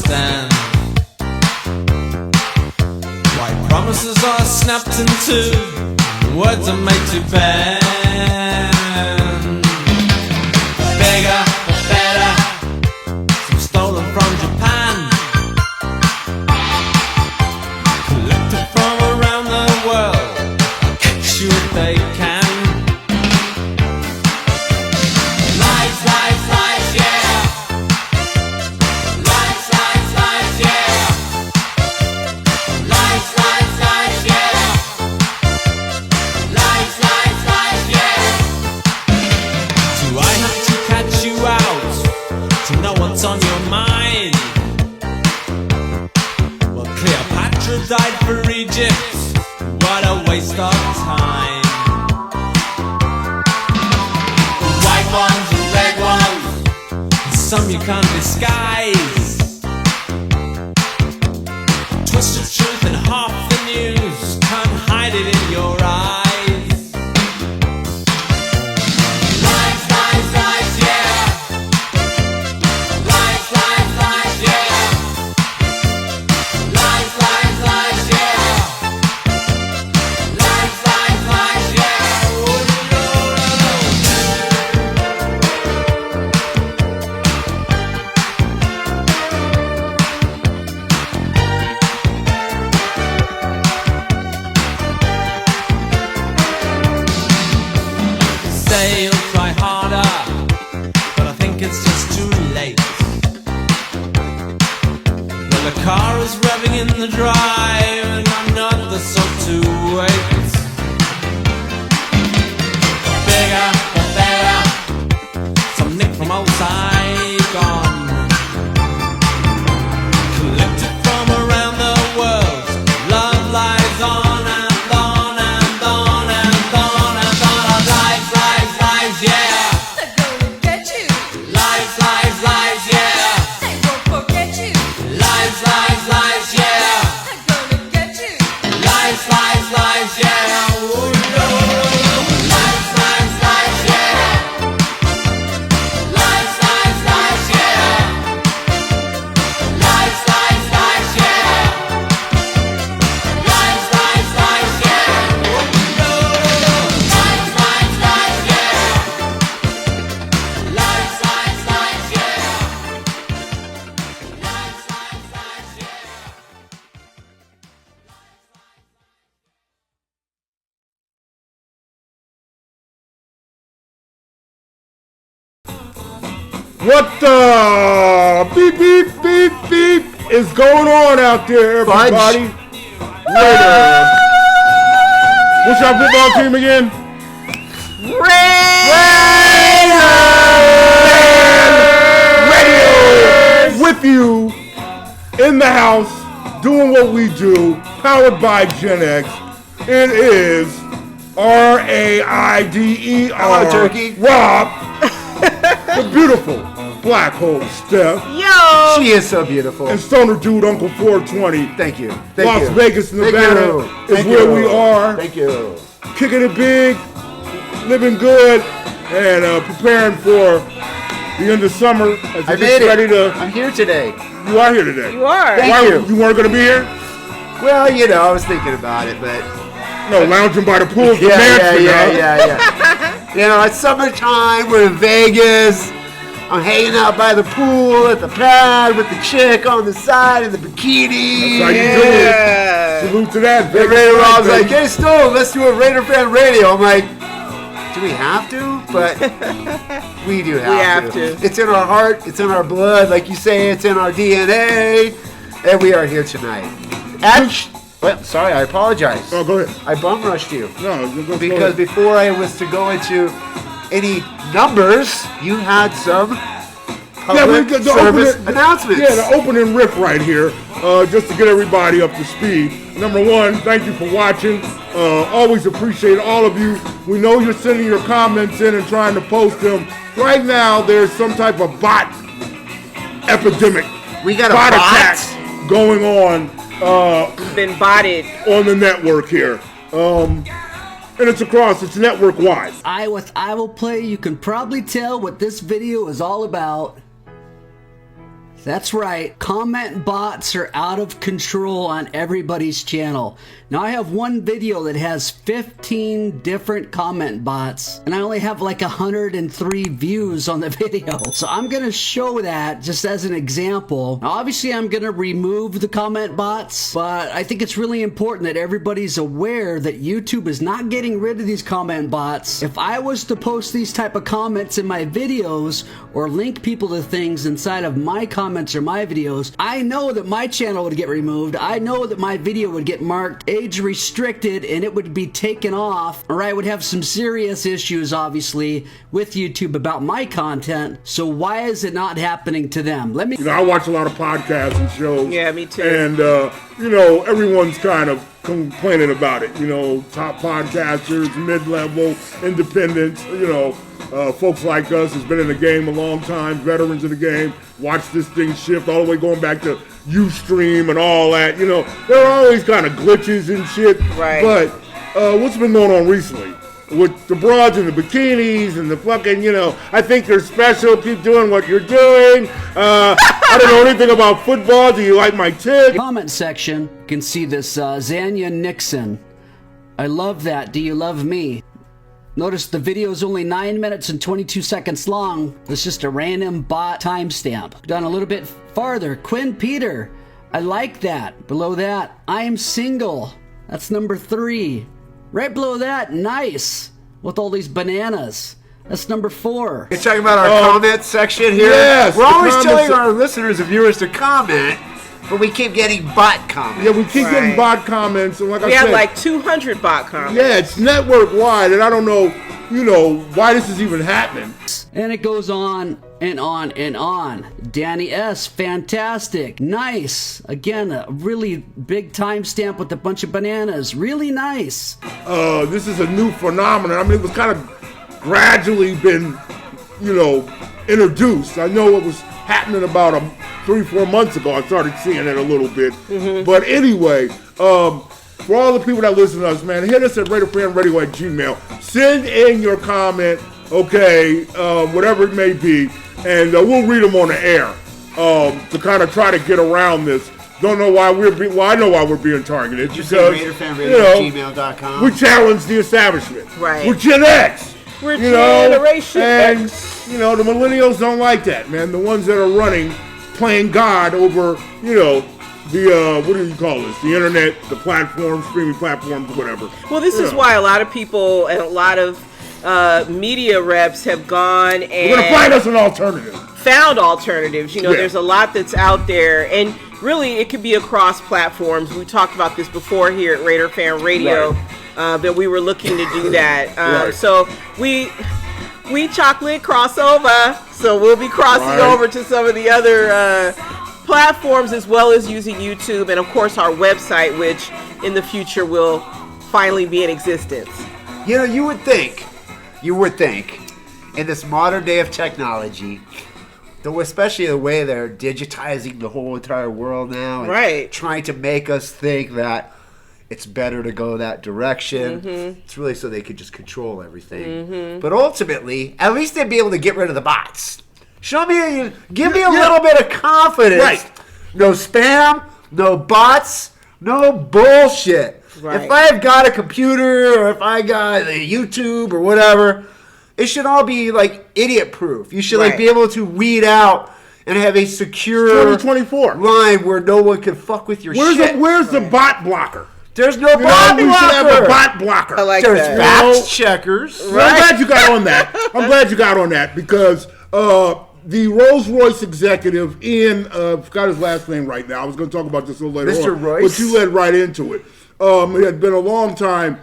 understand why promises are snapped in two, words are made to bend. Bigger, better, some stolen from Japan, collected from around the world, catch you if they can. Lies, lies, lies, yeah. Lies, lies, lies, yeah. Lies, lies, lies, yeah. Lies, lies, lies, yeah. Do I have to catch you out to know what's on your mind? Well, Cleopatra died for Egypt. What a waste of time. White ones and red ones, some you can't disguise. Twisted truth and half the news, can't hide it in your eyes. Lies, lies, lies, yeah. Lies, lies, lies, yeah. Lies, lies, lies, yeah. Lies, lies, lies, yeah. Oh, no, no, say you'll try harder, but I think it's just too late. Well, the car is revving in the drive, and I'm not the sort to wait. Bigger, better, some nick from old Saigon, collected from around the world. Love lies on and on and on and on and on. Lies, lies, lies, yeah. They're gonna get you. Lies, lies, lies, yeah. They won't forget you. Lies, lies, lies, yeah. They're gonna get you. Lies, lies, lies, yeah. Oh, no. Lies, lies, lies, yeah. Lies, lies, lies, yeah. Lies, lies, lies, yeah. Lies, lies, lies, yeah. Oh, no. Lies, lies, lies, yeah. Lies, lies, lies, yeah. Lies, lies, lies, yeah. What the beep beep beep beep is going on out there, everybody? Raider. What's your football team again? Radio with you in the house, doing what we do, powered by Gen X. It is RAIDER. Hello, Turkey. Rob. The beautiful black hole Steph. Yo! She is so beautiful. And Stonerdude Uncle 420. Thank you. Las Vegas, Thank Nevada you. is Thank where you. we are. Thank you. Kicking it big, living good, and preparing for the end of summer. As I it made gets ready it. to. I'm here today. You are here today. You are. Thank Why, you. You weren't going to be here? Well, you know, I was thinking about it, but No, lounging by the pool. yeah. You know, it's summertime. We're in Vegas. I'm hanging out by the pool at the pad with the chick on the side in the bikini. That's how you do it. Salute to that. And Raider Rob's like, hey, Stone, let's do a Raider Fan Radio. I'm like, do we have to? But we do have to. It's in our heart. It's in our blood. Like you say, it's in our DNA. And we are here tonight. Well, sorry, I apologize. Oh, go ahead. I bum rushed you. No, go Because ahead. before I was to go into any numbers, you had some public service announcements. Yeah, the opening riff right here, just to get everybody up to speed. Number one, thank you for watching. Always appreciate all of you. We know you're sending your comments in and trying to post them. Right now, there's some type of bot epidemic. We got a bot bot? attack going on. Been botted on the network here. And it's network-wide. With I Will Play, you can probably tell what this video is all about. That's right. Comment bots are out of control on everybody's channel. Now I have one video that has 15 different comment bots, and I only have like 103 views on the video. So I'm going to show that just as an example. Now, obviously I'm going to remove the comment bots, but I think it's really important that everybody's aware that YouTube is not getting rid of these comment bots. If I was to post these type of comments in my videos or link people to things inside of my comments or my videos, I know that my channel would get removed. I know that my video would get marked age restricted and it would be taken off, or I would have some serious issues obviously with YouTube about my content. So why is it not happening to them? Let me I watch a lot of podcasts and shows. Yeah, me too. And everyone's kind of complaining about it. Top podcasters, mid-level, independents, folks like us who's been in the game a long time, veterans of the game, watch this thing shift all the way going back to Ustream and all that. There are always kind of glitches and shit. Right. But what's been going on recently? With the broads and the bikinis and the fucking, I think you're special, keep doing what you're doing. I don't know anything about football. Do you like my tip? comment section, you can see this Zanya Nixon. I love that. Do you love me? Notice the video is only 9 minutes and 22 seconds long. It's just a random bot timestamp. Down a little bit farther, Quinn Peter. I like that. Below that, I am single. That's number 3. Right below that, nice. With all these bananas. That's number 4. You're talking about our comment section here? Yes, We're the always telling comment our listeners and viewers to comment, but we keep getting bot comments. Yeah, we keep getting Right. bot comments, and like We I had said, like 200 bot comments. yeah, it's network wide, and I don't know, why this is even happening. And it goes on and on and on. Danny S, fantastic, nice. Again, a really big timestamp with a bunch of bananas. Really nice. This is a new phenomenon. I mean, it was kind of gradually been, introduced. I know it was happening about 3-4 months ago. I started seeing it a little bit. But anyway, for all the people that listen to us, man, hit us at RaiderFanRadio@gmail. Send in your comment, okay, whatever it may be, and we'll read them on the air to kind of try to get around this. Don't know why I know why we're being targeted. You because, say RaiderFanRadio@gmail.com. we challenge the establishment. Right. We're Gen X. We're Generation and, X. the millennials don't like that, man. The ones that are running, playing God over, the, what do you call this? The internet, the platforms, streaming platforms, whatever. Well, this is why a lot of people and a lot of media reps have gone and We're going to find us an alternative. found alternatives. Yeah. There's a lot that's out there, and really it could be across platforms. We talked about this before here at Raider Fan Radio, that we were looking to do that. Right. So we chocolate crossover, so we'll be crossing over to some of the other platforms, as well as using YouTube and of course our website, which in the future will finally be in existence. You would think, in this modern day of technology, especially the way they're digitizing the whole entire world now, and Right. trying to make us think that it's better to go that direction. It's really so they could just control everything. But ultimately, at least they'd be able to get rid of the bots. Give me a little bit of confidence. Right. No spam, no bots, no bullshit. Right. If I've got a computer or if I got a YouTube or whatever, it should all be like idiot proof. You should Right. be able to weed out and have a secure 2024. line where no one can fuck with your shit. Where's the bot blocker? There's no bot We should have a blocker. bot blocker. I like There's that. fact checkers. Well, I'm glad you got on that. Because the Rolls-Royce executive, Ian, forgot his last name right now. I was going to talk about this a little later Mr. on. Royce? But you led right into it. He had been a long time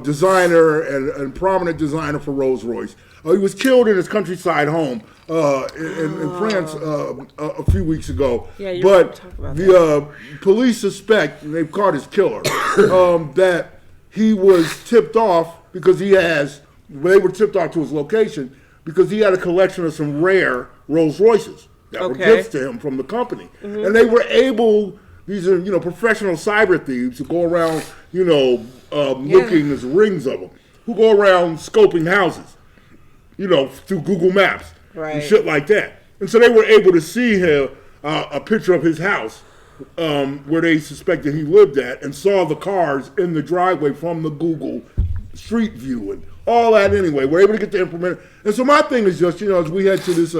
designer and prominent designer for Rolls-Royce. He was killed in his countryside home in France a few weeks ago. Yeah, you but talked about the police suspect, and they've caught his killer, that he was tipped off because they were tipped off to his location because he had a collection of some rare Rolls-Royces that were Okay. gifts to him from the company. And they were able, these are, professional cyber thieves who go around, looking, there's rings of them, who go around scoping houses, through Google Maps and Right. shit like that. And so they were able to see a picture of his house where they suspected he lived at, and saw the cars in the driveway from the Google Street View and all that anyway. We're able to get the information. And so my thing is just, as we head to this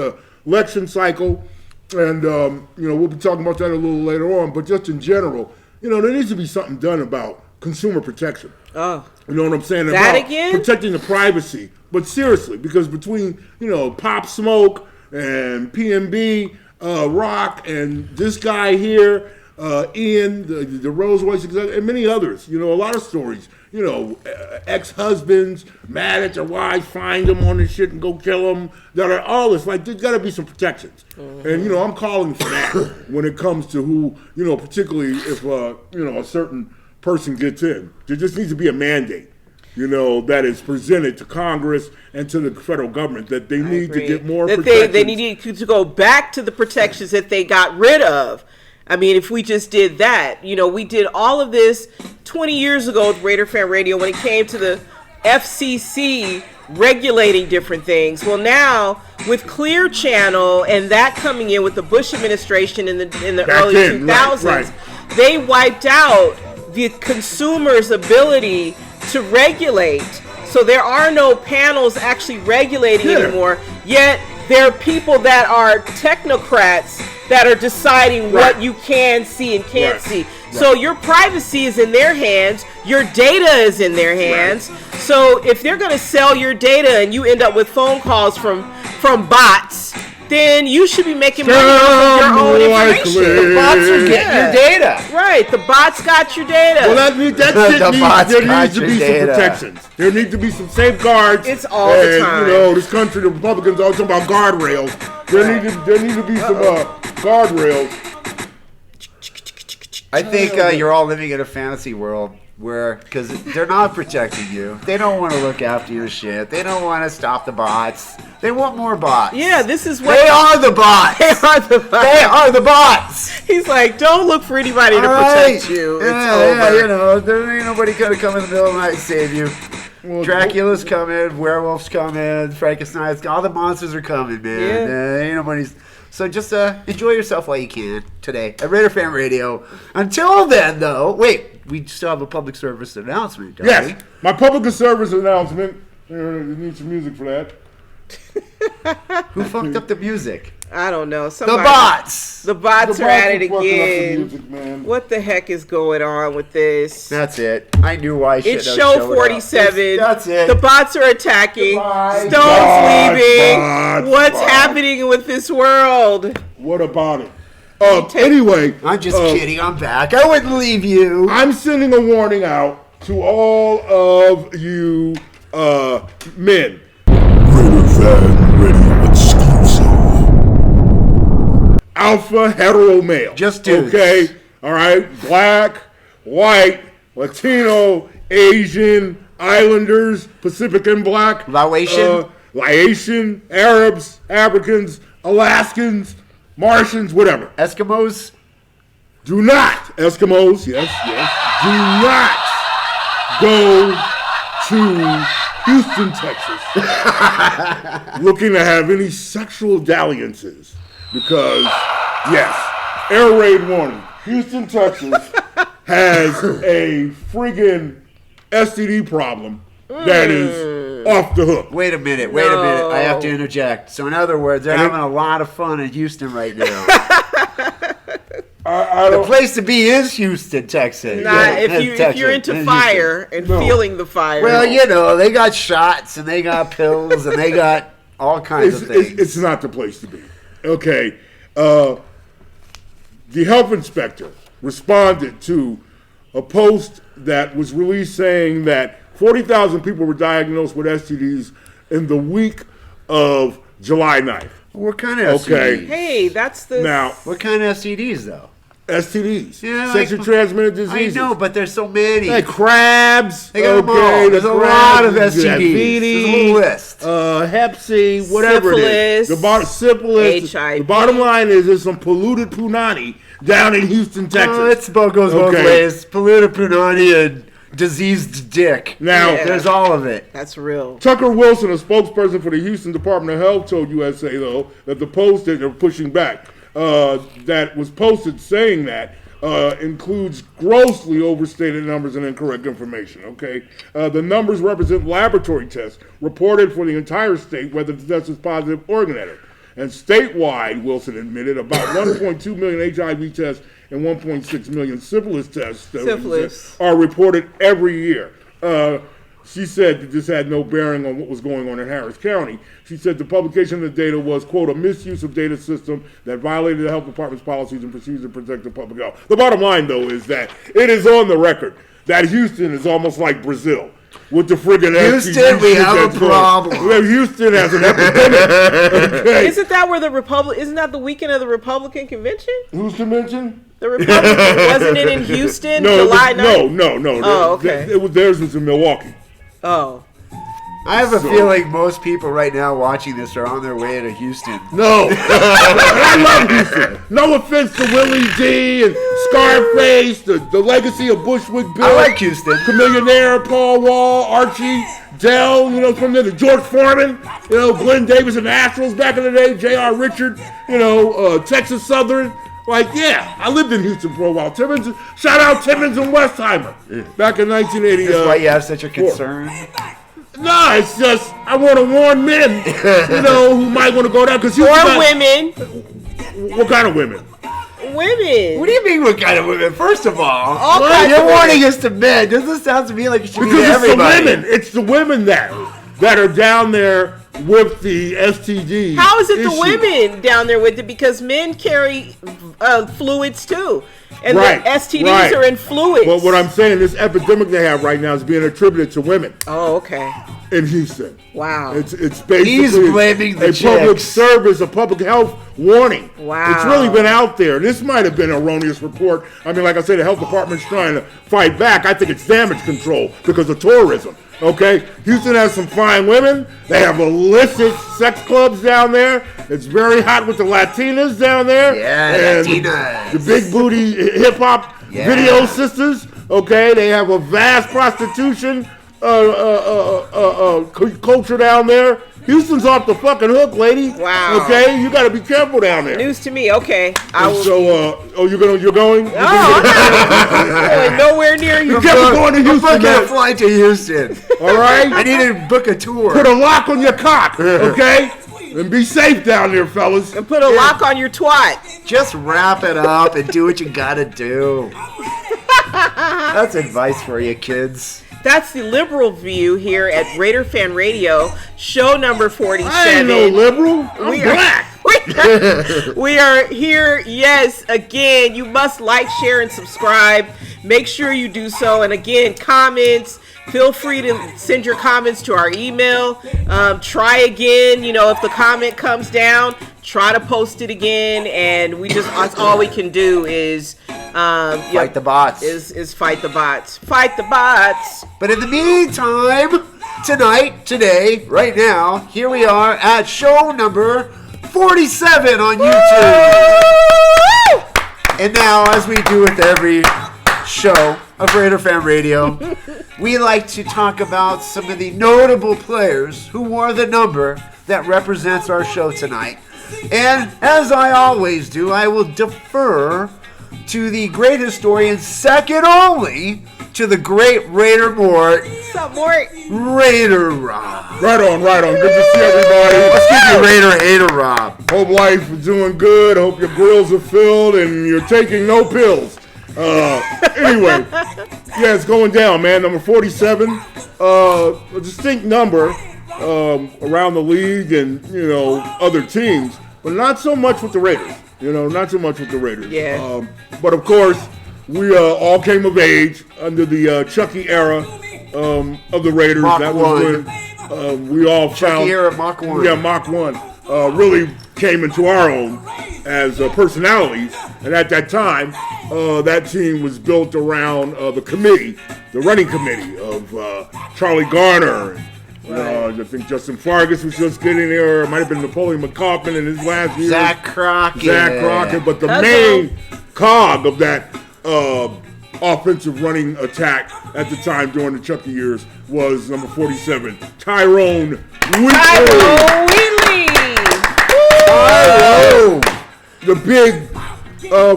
election cycle, and, we'll be talking about that a little later on, but just in general, there needs to be something done about consumer protection. Oh. You know what I'm saying? That about again? protecting the privacy. But seriously, because between, Pop Smoke and PNB, Rock, and this guy here, Ian, the Rolls-Royce executive, and many others, a lot of stories, ex-husbands mad at their wives, find them on this shit and go kill them, that are all this. Like, there's got to be some protections. And, I'm calling for that when it comes to who, particularly if, a certain person gets in. There just needs to be a mandate, that is presented to Congress and to the federal government that they need to get more protections. They need to go back to the protections that they got rid of. I mean, if we just did that, we did all of this 20 years ago with Raider Fan Radio when it came to the FCC regulating different things. Well, now with Clear Channel and that coming in with the Bush administration in the early 2000s, right. They wiped out the consumer's ability to regulate. So there are no panels actually regulating anymore. Yet there are people that are technocrats that are deciding what you can see and can't see. So your privacy is in their hands. Your data is in their hands. So if they're going to sell your data and you end up with phone calls from bots, then you should be making money off of your own information. The bots are getting your data. Right, the bots got your data. Well, there needs to be some protections. There need to be some safeguards. It's all the time. This country, the Republicans always talking about guardrails. There need to be some guardrails. I think you're all living in a fantasy world because they're not protecting you. They don't want to look after your shit. They don't want to stop the bots. They want more bots. Yeah, this is what... They are the bots. They are the bots. They are the bots. He's like, don't look for anybody to protect you. It's over. There ain't nobody gonna come in the middle of the night and save you. Well, Dracula's coming, werewolves coming, Frankenstein's, all the monsters are coming, man. Ain't nobody's... So just enjoy yourself while you can today at Raider Fan Radio. Until then, though, wait, we still have a public service announcement, don't we? Yes, my public service announcement. You need some music for that. Who fucked up the music? I don't know. The bots! The bots are at it again. Music, man. What the heck is going on with this? That's it. I knew why I should have It's show 47. That's it. The bots are attacking. Goodbye. Stone's leaving. What's Bots. happening with this world? What about it? Anyway. I'm just kidding. I'm back. I wouldn't leave you. I'm sending a warning out to all of you men. Raider Fan Radio exclusive. Alpha hetero male. Just dudes. Okay? All right? Black, white, Latino, Asian, Islanders, Pacific and Black. Laotian, Arabs, Africans, Alaskans, Martians, whatever. Eskimos? Do not, Eskimos, yes, do not go to Houston, Texas, looking to have any sexual dalliances. Because, yes, air raid warning. Houston, Texas has a friggin' STD problem that is off the hook. Wait a minute. I have to interject. So in other words, they're having a lot of fun in Houston right now. The place to be is Houston, Texas. If you're into fire and feeling the fire. Well, they got shots and they got pills and they got all kinds of things. It's not the place to be. Okay. The health inspector responded to a post that was released saying that 40,000 people were diagnosed with STDs in the week of July 9th. What kind of STDs? Hey, that's the... Now, what kind of STDs, though? STDs. Yeah, sexually transmitted diseases. I know, but there's so many. Like crabs. They got them all. There's a lot of STDs. Diabetes, there's a whole list. Hep C, whatever syphilis, it is. Syphilis. HIV. The bottom line is there's some polluted punani down in Houston, Texas. It goes both ways. Polluted punani and diseased dick. Now, there's all of it. That's real. Tucker Wilson, a spokesperson for the Houston Department of Health, told USA, though, that the post that they're pushing back, that was posted saying that, includes grossly overstated numbers and incorrect information, okay? The numbers represent laboratory tests reported for the entire state, whether the test is positive or negative. And statewide, Wilson admitted, about 1.2 million HIV tests and 1.6 million syphilis tests are reported every year. She said that this had no bearing on what was going on in Harris County. She said the publication of the data was, quote, a misuse of data system that violated the health department's policies and procedures to protect the public health. The bottom line, though, is that it is on the record that Houston is almost like Brazil. With the friggin' Houston, we have a problem. Houston has an epidemic. Okay. Isn't that the weekend of the Republican convention? Who's convention? The Republican, wasn't it in Houston, No, July 9th? No. Oh, okay. Theirs was in Milwaukee. Oh. I have a feeling most people right now watching this are on their way to Houston. No. I love Houston. No offense to Willie D and Scarface, the legacy of Bushwick Bill. I like Houston. Chameleonaire, Paul Wall, Archie, Dell, from there, George Foreman, Glenn Davis and the Astros back in the day, J.R. Richard, Texas Southern. I lived in Houston for a while. Shout out Timmons and Westheimer back in 1980. That's why you have such a concern. No, it's just I want to warn men, who might want to go down because women. What kind of women? Women. What do you mean, what kind of women? First of all, kinds you're of warning us to men. Doesn't sound to me like it should be to everybody. It's the women that are down there with the STD. How is it the women down there with it? Because men carry fluids too. And the STDs are in fluids. But what I'm saying, this epidemic they have right now is being attributed to women. Oh, okay. In Houston. Wow. It's basically he's blaming the public service, a public health warning. Wow. It's really been out there. This might have been an erroneous report. I mean, like I said, the health department's trying to fight back. I think it's damage control because of tourism. Okay? Houston has some fine women. They have illicit sex clubs down there. It's very hot with the Latinas down there. Yeah, and Latinas. The big booty hip-hop video sisters. Okay? They have a vast prostitution culture down there. Houston's off the fucking hook, lady. Wow. Okay? You got to be careful down there. News to me. Okay. You're going? No, I'm going nowhere near you. You kept going to Houston. I'm booking a flight to Houston. All right? I need to book a tour. Put a lock on your cock, okay? And be safe down there, fellas. And put a lock on your twat. Just wrap it up and do what you gotta do. That's advice for you, kids. That's the liberal view here at Raider Fan Radio, show number 47. I ain't no liberal. I'm black. We are here, yes, again. You must like, share, and subscribe. Make sure you do so. And again, comments. Feel free to send your comments to our email. Try again. If the comment comes down, try to post it again. And that's all we can do is fight the bots. Is fight the bots. Fight the bots. But in the meantime, today, right now, here we are at show number 47 on YouTube. And now, as we do with every show of Raider Fan Radio, we like to talk about some of the notable players who wore the number that represents our show tonight. And as I always do, I will defer to the great historian, second only to the great Raider Mort. What's up, Mort? Raider Rob. Right on. Good to see everybody. Let's give you Raider Hater Rob. Hope life is doing good. Hope your grills are filled and you're taking no pills. Anyway, it's going down, man. Number 47, a distinct number around the league and other teams, but not so much with the Raiders. Yeah. But of course, we all came of age under the Chucky era of the Raiders. Mach that 1. was when we all Chucky found era Mach 1. Yeah, Mach 1 really came into our own as personalities. And at that time, that team was built around the running committee of Charlie Garner. I think Justin Fargas was just getting there. It might have been Napoleon McCoffin in his last year. Zach Crockett. But the main cog of that offensive running attack at the time during the Chucky years was number 47, Tyrone Wheatley. Tyrone Wheatley. The big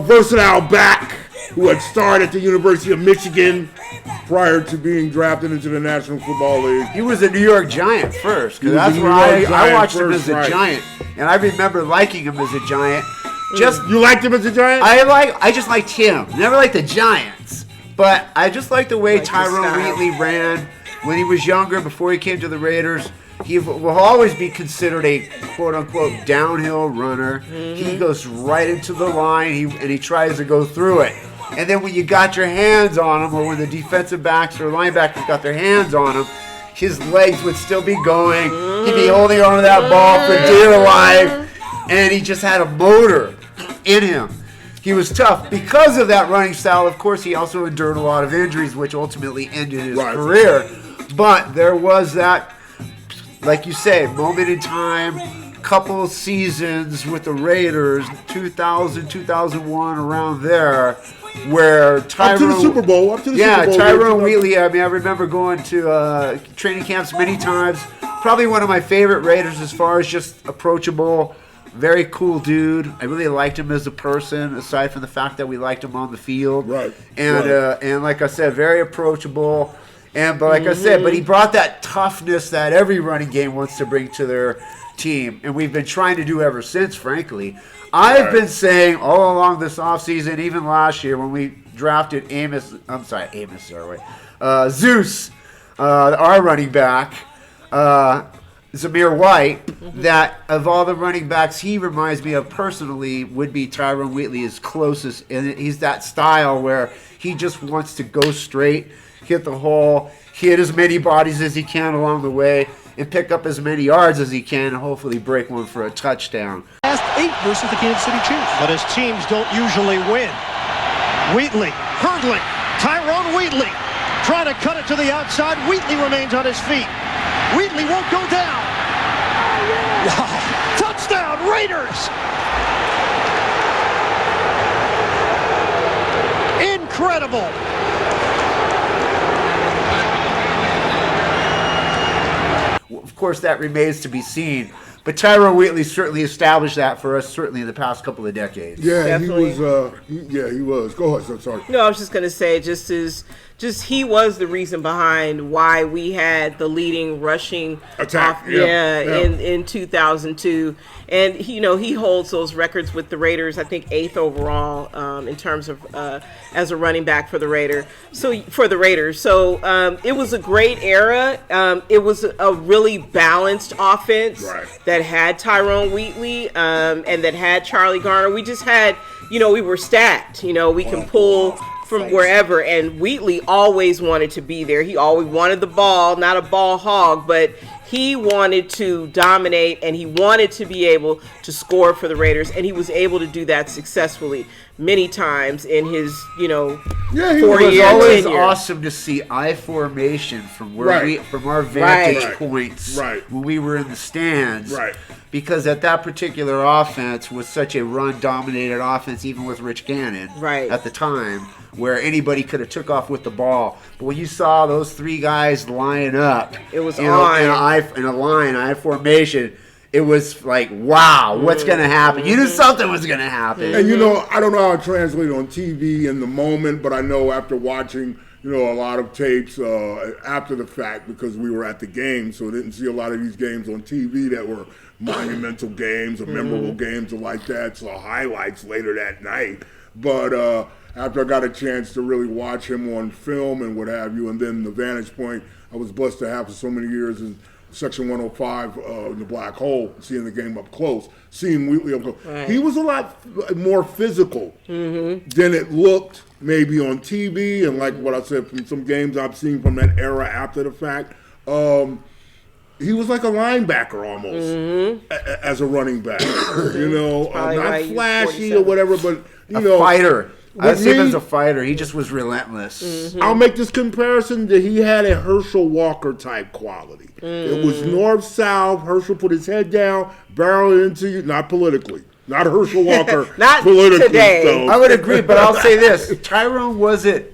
versatile back who had starred at the University of Michigan prior to being drafted into the National Football League. He was a New York Giant first, because He was that's a where New York I Giant watched him first, as a right. Giant, and I remember liking him as a Giant. You liked him as a Giant? I just liked him. Never liked the Giants, but I just liked the way Like the Tyrone style. Wheatley ran when he was younger, before he came to the Raiders. He will always be considered a quote-unquote downhill runner. He goes right into the line, and he tries to go through it. And then when you got your hands on him, or when the defensive backs or linebackers got their hands on him, his legs would still be going. He'd be holding on to that ball for dear life. And he just had a motor in him. He was tough. Because of that running style, of course, he also endured a lot of injuries, which ultimately ended his career. But there was that, like you say, moment in time, couple of seasons with the Raiders, 2000, 2001, around there, where Tyrone... Up to the Super Bowl. Yeah, Tyrone Wheatley. I mean, I remember going to training camps many times. Probably one of my favorite Raiders as far as just approachable, very cool dude. I really liked him as a person, aside from the fact that we liked him on the field. Right. And like I said, very approachable. But like I said, but he brought that toughness that every running game wants to bring to their team, and we've been trying to do ever since, frankly. I've been saying all along this offseason, even last year when we drafted Zeus, our running back, Zamir White, that of all the running backs he reminds me of personally would be Tyrone Wheatley, his closest, and he's that style where he just wants to go straight, hit the hole, hit as many bodies as he can along the way, and pick up as many yards as he can, and hopefully break one for a touchdown. Last 8 versus the Kansas City Chiefs. But his teams don't usually win. Wheatley, hurdling, Tyrone Wheatley, trying to cut it to the outside. Wheatley remains on his feet. Wheatley won't go down. Wow, touchdown, Raiders! Incredible. Of course, that remains to be seen. But Tyrone Wheatley certainly established that for us, certainly in the past couple of decades. Yeah, Definitely. he was. Go ahead, I'm sorry. No, I was just gonna say, he was the reason behind why we had the leading rushing attack. In 2002, and he holds those records with the Raiders. I think 8th overall in terms of as a running back for the Raiders. So it was a great era. It was a really balanced offense that had Tyrone Wheatley and that had Charlie Garner. We just had, we were stacked. We can pull from wherever, and Wheatley always wanted to be there. He always wanted the ball, not a ball hog, but he wanted to dominate, and he wanted to be able to score for the Raiders, and he was able to do that successfully many times in his, 4-year It was always tenure. awesome to see I formation from where from our vantage points when we were in the stands. Right. Because at that particular offense was such a run-dominated offense, even with Rich Gannon at the time, where anybody could have took off with the ball. But when you saw those 3 guys line up, it was in a line, I formation, it was like, wow, what's going to happen? You knew something was going to happen. And I don't know how it translated on TV in the moment, but I know after watching, a lot of tapes after the fact, because we were at the game, so I didn't see a lot of these games on TV that were monumental games or memorable games or like that, so highlights later that night. But after I got a chance to really watch him on film and what have you, and then the vantage point I was blessed to have for so many years in Section 105 in the Black Hole, seeing the game up close, seeing Wheatley up close. He was a lot more physical than it looked maybe on TV, and like what I said, from some games I've seen from that era after the fact. He was like a linebacker almost as a running back. Not flashy or whatever, but a fighter. I see him as a fighter. He just was relentless. I'll make this comparison that he had a Herschel Walker type quality. It was north-south. Herschel put his head down, barreled into you, not politically. Not Herschel Walker not politically. Today. So. I would agree, but I'll say this. Tyrone wasn't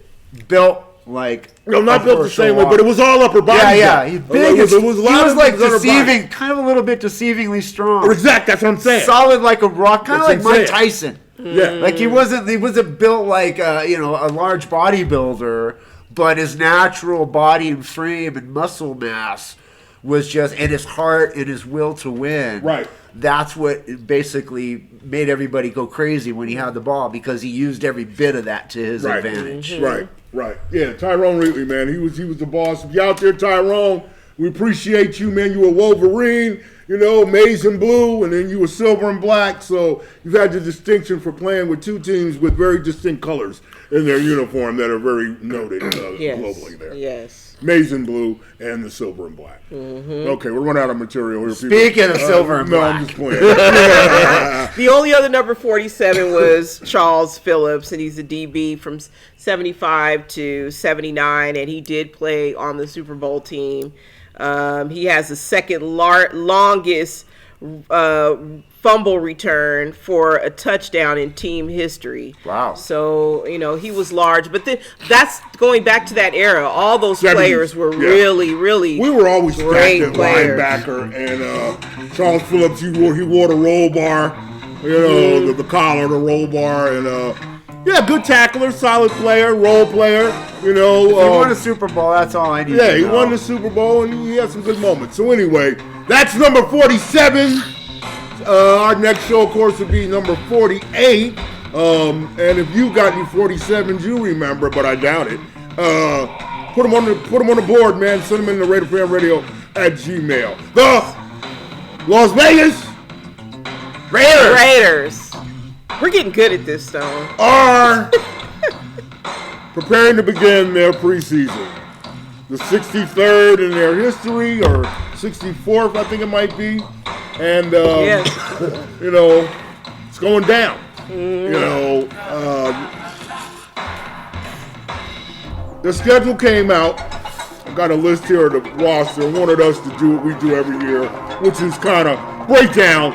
built like. No, not a built the horse same or way, but it was all upper body. Yeah, he's big. It was a lot he was of like things upper body. deceiving, kind of a little bit deceivingly strong. Exactly, that's what I'm saying. Solid like a rock, kind of That's like what I'm Mike saying. Tyson. Yeah, Like he wasn't built like a large bodybuilder, but his natural body and frame and muscle mass was just, and his heart and his will to win. Right. That's what basically made everybody go crazy when he had the ball, because he used every bit of that to his Right. advantage. Right. Yeah, Tyrone Wheatley, man. He was the boss. If you out there, Tyrone, we appreciate you, man. You were Wolverine, maize and blue, and then you were silver and black. So you've had the distinction for playing with two teams with very distinct colors in their uniform that are very noted globally there. Yes. Maize and blue and the silver and black. Okay, we're running out of material here. Speaking of silver and no, black. I'm just playing. The only other number 47 was Charles Phillips, and he's a DB from 75 to 79, and he did play on the Super Bowl team. He has the second longest fumble return for a touchdown in team history. Wow. So, he was large. But that's going back to that era. All those 70s, players were really, really We were always stacked great at players. linebacker, and Charles Phillips, he wore the roll bar, the collar, the roll bar, and good tackler, solid player, role player, He won a Super Bowl, that's all I need to know. he won the Super Bowl, and he had some good moments. So anyway, that's number 47. Our next show, of course, would be number 48. And if you got any 47s, you remember, but I doubt it. Put them on the board, man. Send them in to RaiderFanRadio@gmail. The Las Vegas Raiders. We're getting good at this, Stone. are preparing to begin their preseason. The 63rd in their history, or 64th, I think it might be. And, it's going down. The schedule came out. I got a list here of the roster. Wanted us to do what we do every year, which is kind of break down,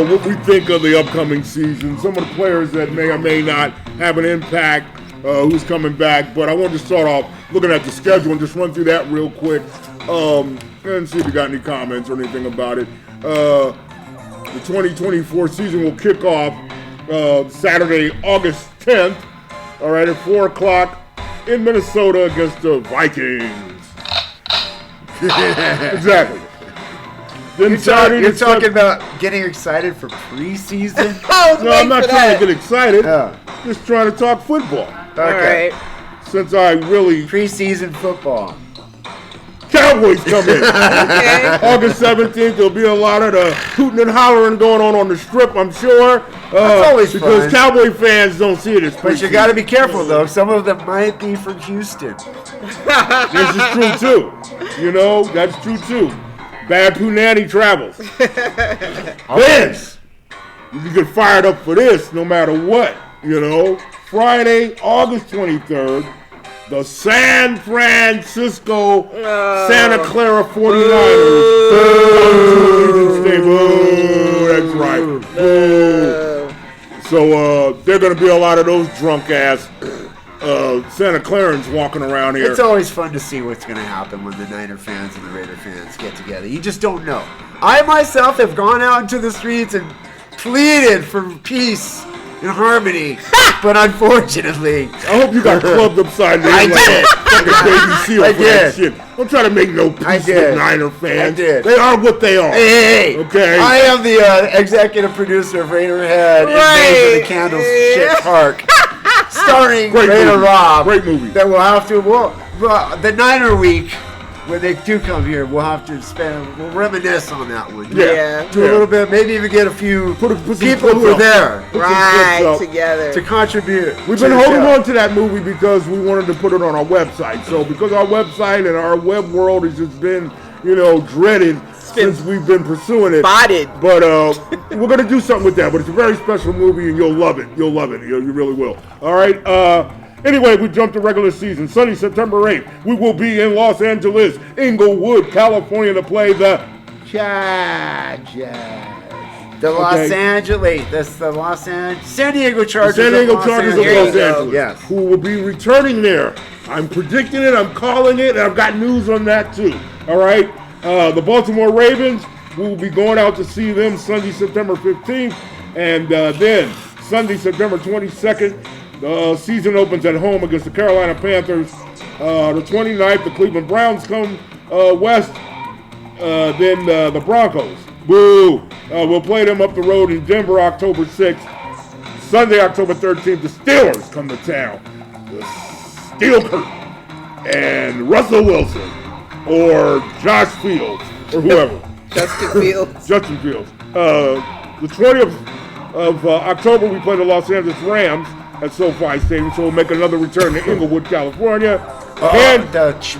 what we think of the upcoming season. Some of the players that may or may not have an impact, who's coming back. But I wanted to start off looking at the schedule and just run through that real quick and see if you got any comments or anything about it. The 2024 season will kick off Saturday, August 10th, all right, at 4 o'clock in Minnesota against the Vikings. Exactly. Then You're talking about getting excited for preseason? No, I'm not trying to get excited. Just trying to talk football. Okay. All right. Since I really... Preseason football. Cowboys come in. Okay. August 17th, there'll be a lot of the hooting and hollering going on the strip, I'm sure. That's always because fun. Cowboy fans don't see it as But you got to be careful, though. Some of them might be from Houston. This is true, too. That's true, too. Bad Punani travels. This, you can get fired up for this no matter what, Friday, August 23rd, the San Francisco Santa Clara 49ers. That's right. So there are going to be a lot of those drunk-ass Santa Clarans walking around here. It's always fun to see what's going to happen when the Niner fans and the Raider fans get together. You just don't know. I myself have gone out into the streets and pleaded for peace and harmony, but unfortunately, I hope you got clubbed upside down. I did. Like a baby seal I for that did. shit. Don't try to make no peace with Niner fans. I did. They are what they are. Hey, okay. I am the executive producer of Raiderhead in Days of the Candlestick Park, starring Great Raider movie. Rob. Great movie. That we'll have to. The Niner week, when they do come here, we'll have to we'll reminisce on that one. Yeah. Do a little bit, maybe even get a few Put some people who clips were up. there Put some clips Right up. together. to contribute. We've to been the holding show. on to that movie because we wanted to put it on our website. So because our website and our web world has just been, dreaded since we've been pursuing it. Spotted. But we're going to do something with that. But it's a very special movie, and you'll love it. You'll love it. You really will. All right. Anyway, we jumped to regular season. Sunday, September 8th, we will be in Los Angeles, Inglewood, California to play the Chargers. The Los Okay. Angeles. Wait, that's the Los Angeles. San Diego The Chargers. San Diego of Chargers of There you Los go. Angeles, Yes. who will be returning there. I'm predicting it, I'm calling it, and I've got news on that too. All right? The Baltimore Ravens, we will be going out to see them Sunday, September 15th, and then Sunday, September 22nd, the season opens at home against the Carolina Panthers. The 29th, the Cleveland Browns come west, then the Broncos. Boo! We'll play them up the road in Denver October 6th. Sunday, October 13th, the Steelers come to town. The Steel Curtain and Russell Wilson or Josh Fields or whoever. Justin Fields. Justin Fields. The 20th of October, we play the Los Angeles Rams at SoFi Stadium, so we'll make another return to Inglewood, California. And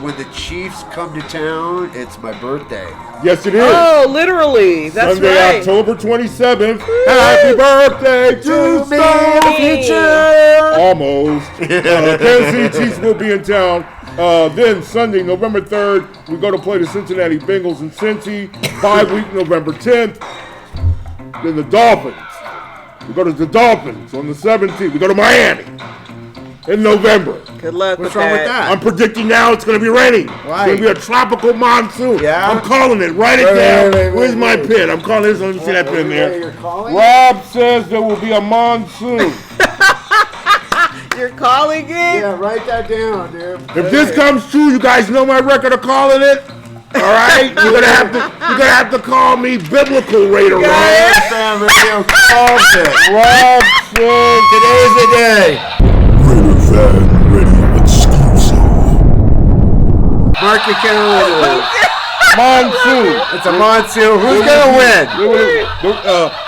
when the Chiefs come to town, it's my birthday. yes, it is. Oh, literally. That's Sunday, right. October 27th. Happy birthday to future. Almost. Kansas City Chiefs will be in town. Then Sunday, November 3rd, we go to play the Cincinnati Bengals in Cincy. Bye week, November 10th. Then the Dolphins. We go to the Dolphins on the 17th. We go to Miami in November. Good luck What's with wrong with that. that? I'm predicting now it's going to be raining. Why? It's going to be a tropical monsoon. Yeah? I'm calling it. Write it Wait, down. wait, Where's my wait. pen? I'm calling this. Let me see that pen there. You're calling? Rob says there will be a monsoon. You're calling it? Yeah, write that down, dude. If this comes true, you guys know my record of calling it. All right, you're gonna have to call me biblical Raider. Rob. Fan Radio calls it. Rob says Today's the day. RaiderFanRadio exclusive. Mark your calendar. Monsoon. It's a monsoon. Who's gonna win?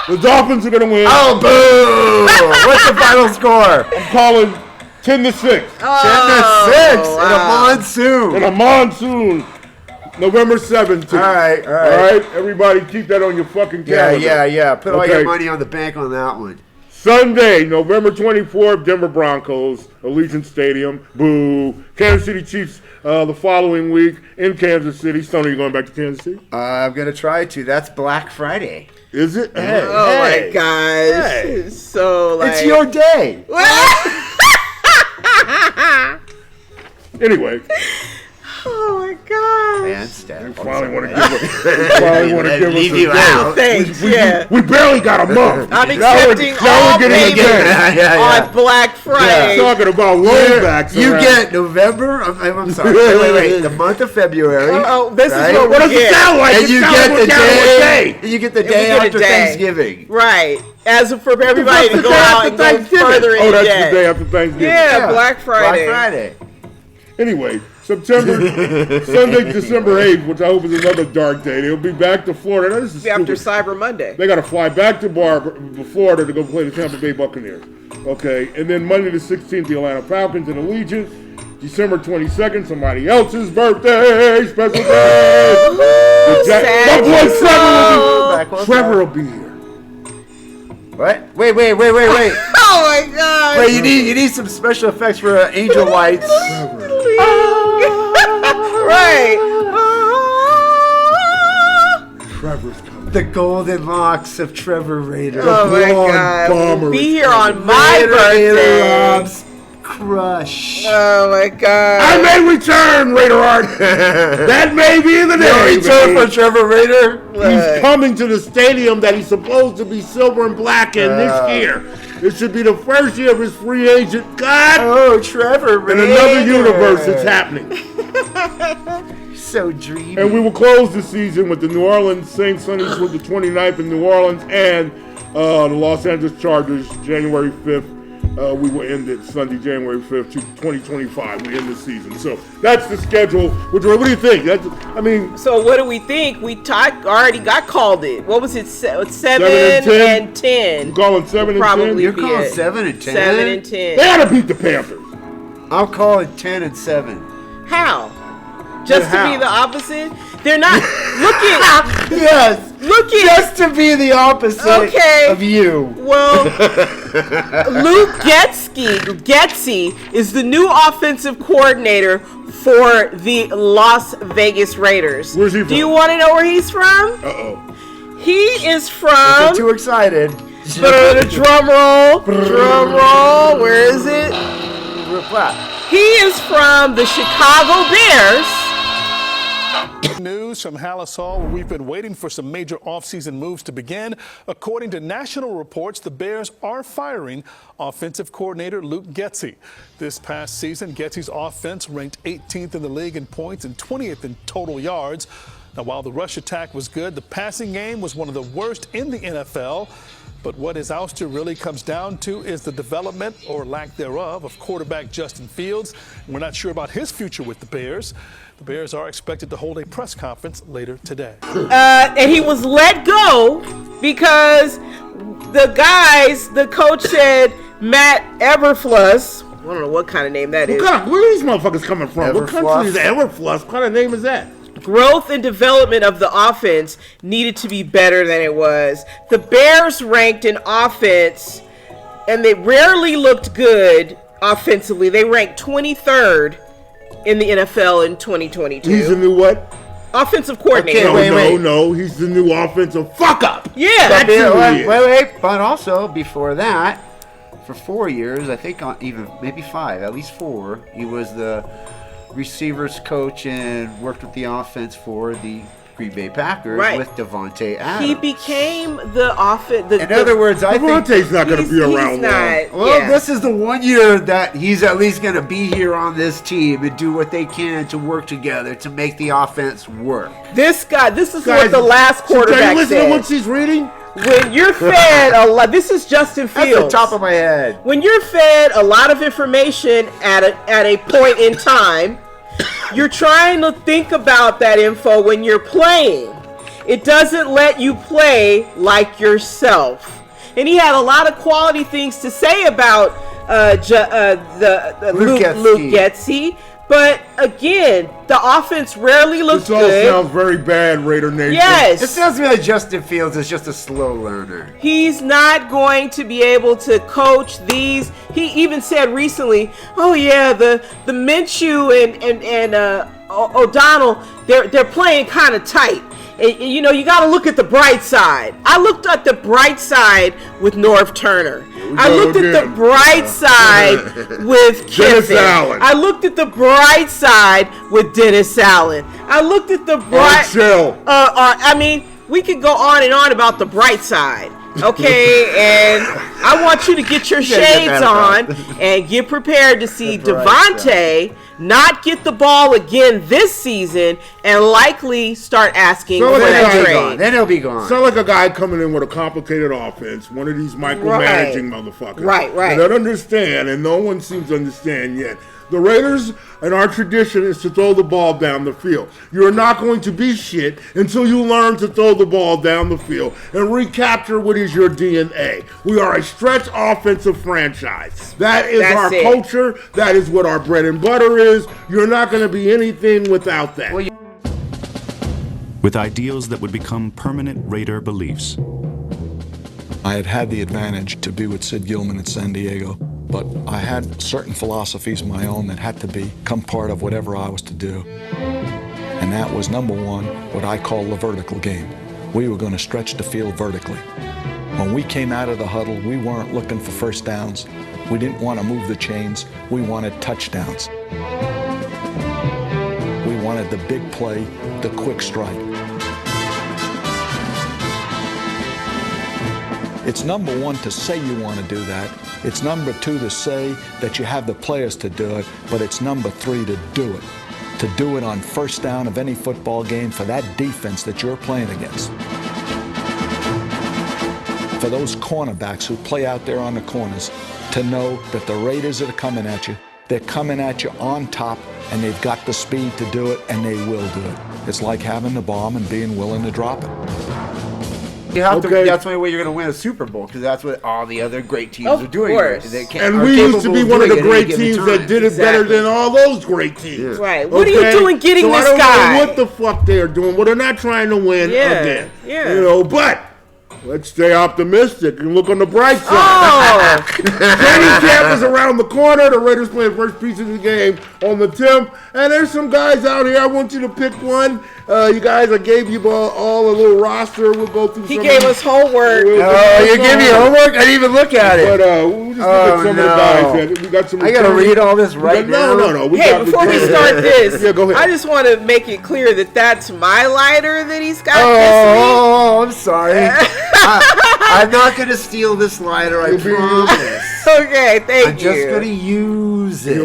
The Dolphins are gonna win. Oh, boo! What's the final score? I'm calling 10-6. 10-6 in a monsoon. In a monsoon, November 17th. All right. All right, everybody, keep that on your fucking calendar. Yeah. Put all Okay. your money on the bank on that one. Sunday, November 24th, Denver Broncos, Allegiant Stadium. Boo. Kansas City Chiefs the following week in Kansas City. Stoney, you going back to Kansas City? I'm gonna try to. That's Black Friday. Is it? Hey, Oh hey. my gosh. Hey. It's so like. It's your day. Anyway, Oh my gosh. Man, Steph. finally want to give us Leave a you day. out. Thanks. Yeah. We barely got a month. I'm Now we're- accepting now all we're getting a payments day. Yeah. on Black Friday. Talking about rollbacks. You around. get November. I'm sorry. Wait. The month of February. Oh, this right? is what What we does it get. sound like? And It you sounds get like the we're counting a day. You get the And we day get a after day. Thanksgiving. Right. As for everybody to That's the go day out after and go Thanksgiving. further in Oh, that's debt. the day after Thanksgiving. Yeah, Black Friday. Black Friday. Anyway, Sunday, December 8th, which I hope is another dark day. They'll be back to Florida. Now, this is After stupid. Cyber Monday. They got to fly back to Florida to go play the Tampa Bay Buccaneers. Okay, and then Monday the 16th, the Atlanta Falcons and Allegiant. December 22nd, somebody else's birthday, special day. Sad My boy soul. Trevor will be here. What? Wait. Oh my god. Wait, you need some special effects for angel lights. Right. Trevor's coming. The golden locks of Trevor Raider. Oh my blonde god. bomber Be is here coming. on my Raider birthday. Rob's crush. Oh my god. I may return, Raider Art. That may be the day. Return baby. for Trevor Raider. He's coming to the stadium that he's supposed to be silver and black in this year. It should be the first year of his free agent cut. Oh, Trevor In Raider. another universe, it's happening. So dreamy. And we will close the season with the New Orleans Saints Sunday with the 29th in New Orleans and the Los Angeles Chargers January 5th. We will end it Sunday, January 5th, 2025. We end the season. So that's the schedule. What do you think? So what do we think? We already got called it. What was it? 7 and 10? and 10. I'm calling 7 and 10. Probably You're be calling it. 7 and 10? 7 and 10. They ought to beat the Panthers. I'll call it 10 and 7. How? Just to How? be the opposite? They're not looking. Yes. Looking. Just to be the opposite Okay. of you. Well, Luke Getsy is the new offensive coordinator for the Las Vegas Raiders. Where's he from? Do you want to know where he's from? Uh-oh. He is Don't from. get too excited. Drum roll. Where is it? He is from the Chicago Bears. News from Hallis Hall, where we've been waiting for some major offseason moves to begin. According to national reports, the Bears are firing offensive coordinator Luke Getsy. This past season, Getsy's offense ranked 18th in the league in points and 20th in total yards. Now, while the rush attack was good, the passing game was one of the worst in the NFL. But what his ouster really comes down to is the development, or lack thereof, of quarterback Justin Fields. We're not sure about his future with the Bears. The Bears are expected to hold a press conference later today. And he was let go because the coach said Matt Everfluss. I don't know what kind of name that is. Where are these motherfuckers coming from? What country is Everfluss? What kind of name is that? Growth and development of the offense needed to be better than it was. The Bears ranked in offense, and they rarely looked good offensively. They ranked 23rd in the NFL in 2022. He's the new what? Offensive coordinator. Okay, no. He's the new offensive fuck up. Yeah. That's who he is. Wait. But also, before that, for 4 years, I think even maybe 5, at least 4, he was the receivers coach and worked with the offense for the Green Bay Packers with Devontae Adams. He became the offense. In other words, I think Devontae's not going to be around long. Well, this is the 1 year that he's at least going to be here on this team and do what they can to work together to make the offense work. This is what the last quarterback listen said. to what she's reading? When you're fed a lot, this is Justin Fields. That's the top of my head. When you're fed a lot of information at a point in time, you're trying to think about that info when you're playing. It doesn't let you play like yourself. And he had a lot of quality things to say about Luke Getsy. But again, the offense rarely looks good. This all sounds very bad, Raider Nation. Yes. It sounds to me like Justin Fields is just a slow learner. He's not going to be able to coach these. He even said recently, "Oh yeah, the Minshew and O'Donnell, they're playing kind of tight. And, you know, you got to look at the bright side." I looked at the bright side with Norv Turner. I looked at the bright side with Kiffin. I looked at the bright side with Dennis Allen. I looked at the bright. I mean, we could go on and on about the bright side. Okay, and I want you to get your shades on and get prepared to see Devontae not get the ball again this season and likely start asking for a trade. Then he'll be gone. Sound like a guy coming in with a complicated offense, one of these micromanaging motherfuckers. Right. I don't understand, and no one seems to understand yet. The Raiders and our tradition is to throw the ball down the field. You're not going to be shit until you learn to throw the ball down the field and recapture what is your DNA. We are a stretch offensive franchise. That's our culture. That is what our bread and butter is. You're not going to be anything without that. With ideals that would become permanent Raider beliefs. I had the advantage to be with Sid Gilman at San Diego, but I had certain philosophies of my own that had to become part of whatever I was to do. And that was, number one, what I call the vertical game. We were going to stretch the field vertically. When we came out of the huddle, we weren't looking for first downs. We didn't want to move the chains. We wanted touchdowns. We wanted the big play, the quick strike. It's number one to say you want to do that. It's number two to say that you have the players to do it, but it's number three to do it. To do it on first down of any football game for that defense that you're playing against. For those cornerbacks who play out there on the corners, to know that the Raiders that are coming at you, they're coming at you on top, and they've got the speed to do it, and they will do it. It's like having the bomb and being willing to drop it. You have to. That's the only way you're going to win a Super Bowl, because that's what all the other great teams are doing. And we used to be one of the great teams that did it better than all those great teams. Right. What are you doing getting this guy? I don't know what the fuck they're doing. Well, they're not trying to win again. Yeah. You know, but Let's stay optimistic and look on the bright side. Oh, Training camp is around the corner. The Raiders play the first piece of the game on the 10th. And there's some guys out here. I want you to pick one. You guys, I gave you all a little roster. We'll go through he some gave of us homework. You gave me homework? I didn't even look at it. But we'll just look at some of the guys. We got some. I got to read all this right now. No. Hey, before we start this, yeah, go ahead. I just want to make it clear that that's my lighter that he's got. Oh, I'm sorry. I'm not going to steal this lighter, I promise. Okay, thank you. I'm just going to use it.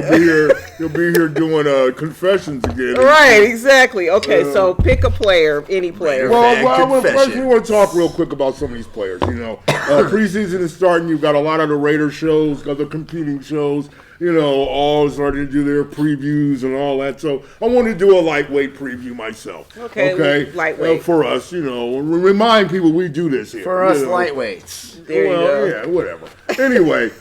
You'll be here doing confessions again. Right, exactly. Okay, so pick a player, any player. Well, first we want to talk real quick about some of these players. Preseason is starting. You've got a lot of the Raider shows, other competing shows. All starting to do their previews and all that. So I want to do a lightweight preview myself. Okay. Lightweight. For us, remind people we do this here. For us lightweights. There you go. Yeah, whatever. Anyway,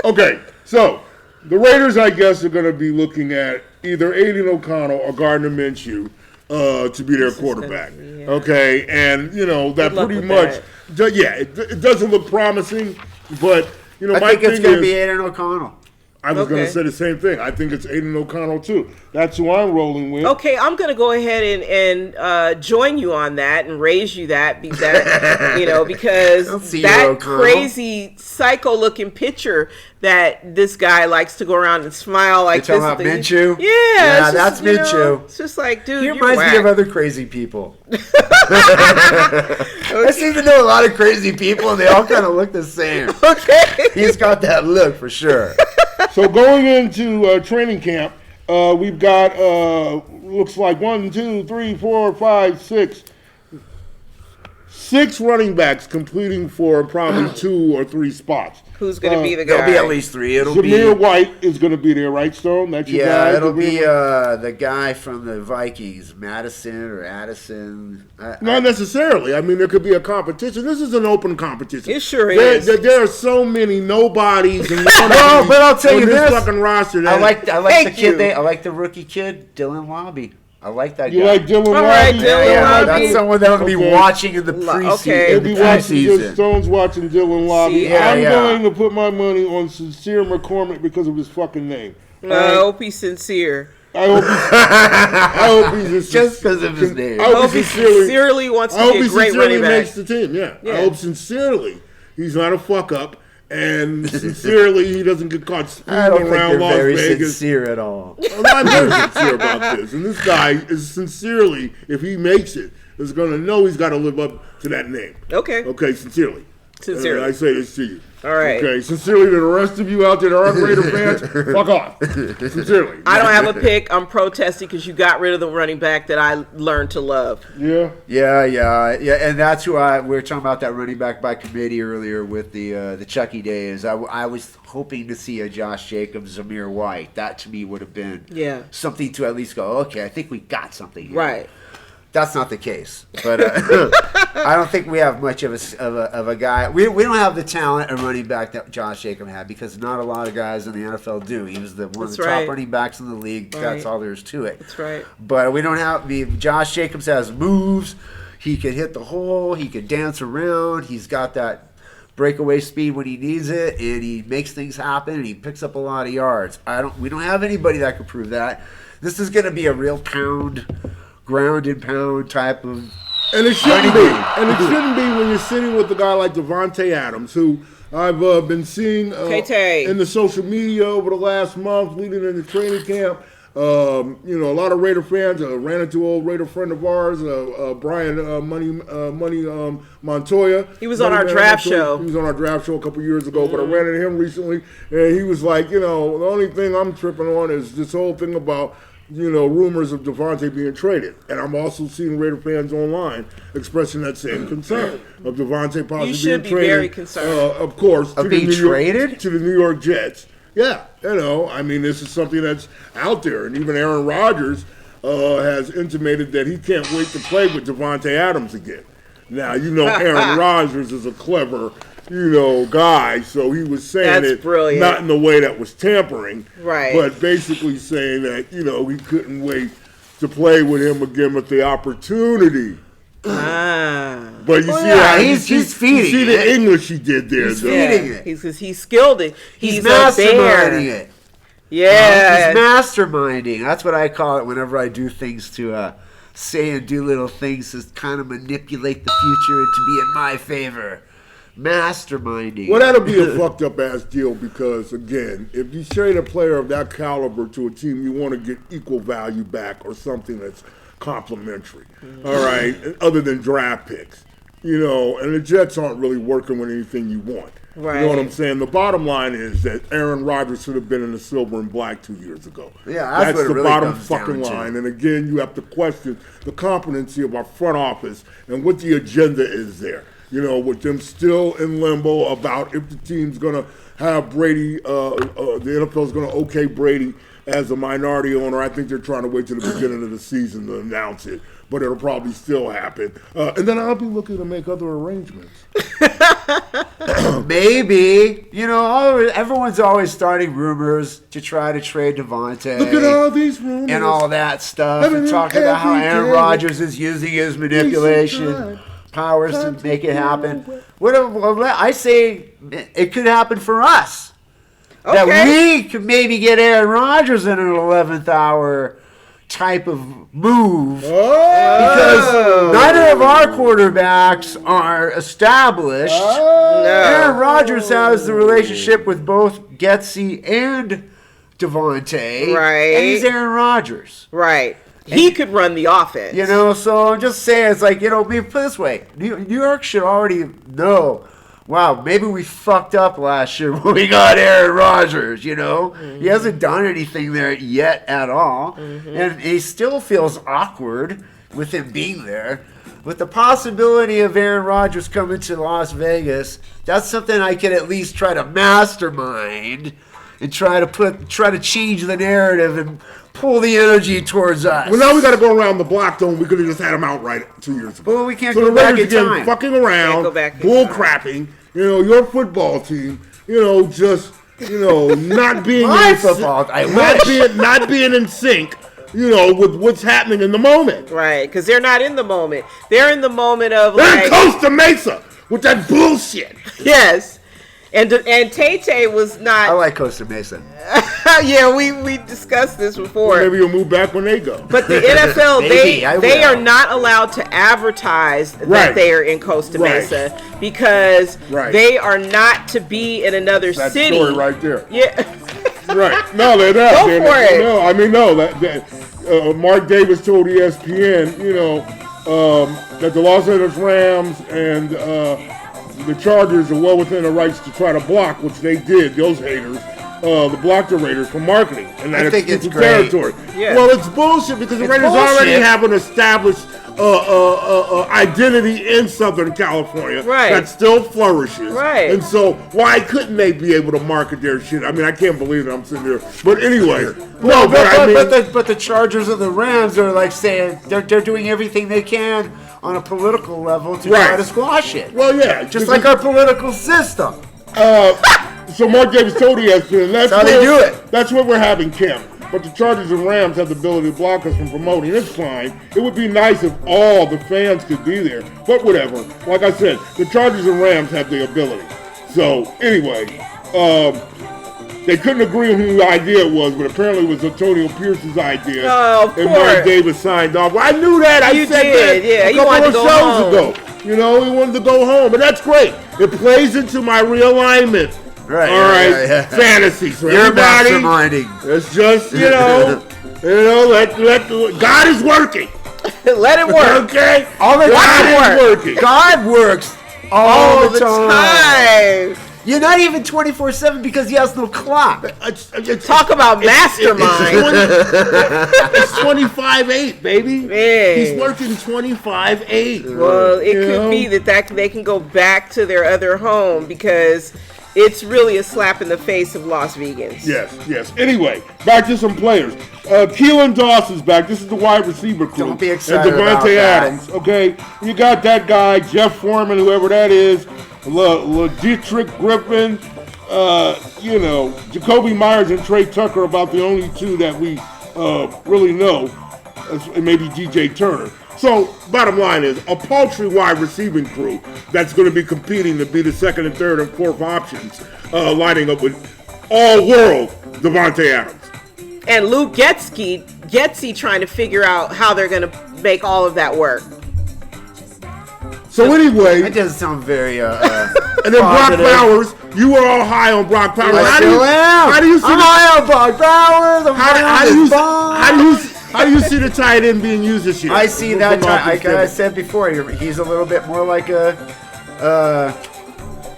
okay. So the Raiders, I guess, are going to be looking at either Aiden O'Connell or Gardner Minshew to be their quarterback. Okay, and that pretty much, it doesn't look promising, but I think it's going to be Aiden O'Connell. I was going to say the same thing. I think it's Aiden O'Connell, too. That's who I'm rolling with. Okay, I'm going to go ahead and join you on that and raise you that because that crazy psycho-looking picture that this guy likes to go around and smile like You're this. talking about Minshew? Yeah, that's Minshew. It's just like, dude, he reminds me of other crazy people. I seem to know a lot of crazy people, and they all kind of look the same. Okay. He's got that look for sure. So going into training camp, we've got, looks like 1, 2, 3, 4, 5, 6. 6 running backs completing for probably 2 or 3 spots. Who's going to be the guy? There'll be at least 3. Zamir White is going to be there, right, Stone? That's your guy? Yeah, it'll be the guy from the Vikings, Madison or Addison. Not necessarily. I mean, there could be a competition. This is an open competition. It sure is. There are so many nobodies and well, but I'll tell you this fucking roster. I like the kid. I like the rookie kid, Dylan Lobby. I like that guy. You like Dylan Lobby? All right, Dylan Lobby. That's someone that will be watching in the preseason. Okay. He'll be watching. Stone's watching Dylan Lobby. I'm going to put my money on Sincere McCormick because of his fucking name. I hope he's sincere. I hope he's just because of his name. I hope he sincerely wants to be a great running back. Makes the team. Yeah. I hope sincerely he's not a fuck up. And sincerely, he doesn't get caught speeding around Las Vegas. I don't think they're very sincere at all. I'm very sincere about this. And this guy is sincerely, if he makes it, is going to know he's got to live up to that name. Okay. Okay, sincerely. Sincerely. I say this to you. All right. Okay, sincerely to the rest of you out there that aren't Raider fans, fuck off. Sincerely. I don't have a pick. I'm protesting because you got rid of the running back that I learned to love. Yeah. And that's who we were talking about, that running back by committee earlier with the Chucky days. I was hoping to see a Josh Jacobs, Zamir White. That to me would have been something to at least go, okay, I think we got something here. Right. That's not the case, but I don't think we have much of a guy. We don't have the talent of running back that Josh Jacobs had, because not a lot of guys in the NFL do. He was one of the top running backs in the league. Right. That's all there is to it. That's right. But we don't have. Josh Jacobs has moves. He can hit the hole. He can dance around. He's got that breakaway speed when he needs it, and he makes things happen. And he picks up a lot of yards. We don't have anybody that could prove that. This is going to be a real ground and pound type of. And it shouldn't be. And it shouldn't be when you're sitting with a guy like Devontae Adams, who I've been seeing in the social media over the last month leading into training camp. A lot of Raider fans ran into an old Raider friend of ours, Brian Money Montoya. He was on our draft show. He was on our draft show a couple years ago, but I ran into him recently, and he was like, the only thing I'm tripping on is this whole thing about rumors of Devontae being traded. And I'm also seeing Raider fans online expressing that same concern of Devontae possibly being traded. You should be very concerned. Of course. Of being traded? To the New York Jets. Yeah, this is something that's out there. And even Aaron Rodgers has intimated that he can't wait to play with Devontae Adams again. Now, Aaron Rodgers is a clever guy, so he was saying That's brilliant. Not in the way that was tampering, right? But basically saying that he couldn't wait to play with him again with the opportunity But you see, yeah, he's feeding you see the English he did there. He's feeding it. He's skilled it. He's a masterminding bear. it. Yeah. He's masterminding. That's what I call it whenever I do things to say and do little things to kind of manipulate the future and to be in my favor. Masterminding. Well, that'll be a fucked up ass deal because, again, if you trade a player of that caliber to a team, you want to get equal value back or something that's complimentary. All right, other than draft picks, and the Jets aren't really working with anything you want. Right. You know what I'm saying? The bottom line is that Aaron Rodgers should have been in the silver and black 2 years ago. Yeah, that's what it the really bottom comes fucking down to. line. And again, you have to question the competency of our front office and what the agenda is there. With them still in limbo about if the team's going to have Brady, the NFL's going to okay Brady as a minority owner. I think they're trying to wait till the beginning of the season to announce it, but it'll probably still happen. And then I'll be looking to make other arrangements. Maybe. Everyone's always starting rumors to try to trade Devontae. Look at all these rumors. And all that stuff. And talking about how Aaron Rodgers is using his manipulation powers to make it happen. I say it could happen for us. Okay. That we could maybe get Aaron Rodgers in an 11th hour type of move. Because neither of our quarterbacks are established. Aaron Rodgers has the relationship with both Getsy and Devontae. Right. And he's Aaron Rodgers. Right. He could run the offense. So I'm just saying, it's like, put it this way. New York should already know, wow, maybe we fucked up last year when we got Aaron Rodgers, He hasn't done anything there yet at all. And he still feels awkward with him being there. With the possibility of Aaron Rodgers coming to Las Vegas, that's something I can at least try to mastermind and try to change the narrative and pull the energy towards us. Well, now we got to go around the block, though. We could have just had him outright 2 years ago. Well, we can't so go the back Raiders in again time. fucking around, bull crapping. Your football team. Just not being My football. not being in sync. With what's happening in the moment. Right, because they're not in the moment. They're in the moment of they're in Costa Mesa with that bullshit. Yes. And Tay was not. I like Costa Mesa. Yeah, we discussed this before. Well, maybe you'll move back when they go. But the NFL, they are not allowed to advertise that they are in Costa Mesa because they are not to be in another that city. Story right there. Yeah. Right. No, they're not. Go for it. No, I mean, no. That Mark Davis told ESPN, that the Los Angeles Rams and the Chargers are well within the rights to try to block, which they did, those haters, the block the Raiders from marketing. And that I think it's great. Territory. Yeah. Well, it's bullshit because the Raiders already have an established identity in Southern California that still flourishes. Right. And so why couldn't they be able to market their shit? I mean, I can't believe it. I'm sitting there. But anyway. But the Chargers and the Rams are like saying they're doing everything they can on a political level to try to squash it. Well, yeah. Just like our political system. So Mark Davis told ESPN, that's how they do it. That's what we're having, Kim. But the Chargers and Rams have the ability to block us from promoting. It's fine. It would be nice if all the fans could be there. But whatever. Like I said, the Chargers and Rams have the ability. So anyway, they couldn't agree on who the idea was, but apparently it was Antonio Pierce's idea. Oh, of course. And Mark Davis signed off. Well, I knew that. I said that a couple of shows ago. He wanted to go home. But that's great. It plays into my realignment. Right. All right. Fantasy. So You're everybody, masterminding. it's just, let God is working. Let it work. Okay? All the God time. is working. God works all the time. time. You're not even 24/7 because he has no clock. Talk about mastermind. It's 25/8, baby. Man. He's working 25/8. Well, it could be that they can go back to their other home because it's really a slap in the face of Las Vegans. Yes. Anyway, back to some players. Keelan Dawson's back. This is the wide receiver crew. Don't be excited and about Devontae that. Adams. Okay, you got that guy, Jeff Foreman, whoever that is. Dietrich Griffin. Jacoby Myers and Trey Tucker about the only two that we really know. And maybe DJ Turner. So, bottom line is, a paltry wide receiving crew that's going to be competing to be the second and third and fourth options, lining up with all-world Davante Adams. And Luke Getsy trying to figure out how they're going to make all of that work. So anyway, that doesn't sound very and then Brock Bowers, you were all high on Brock Bowers. How do you see high on Brock Bowers? How do you see the tight end being used this year? I see that. Like I said before, he's a little bit more like a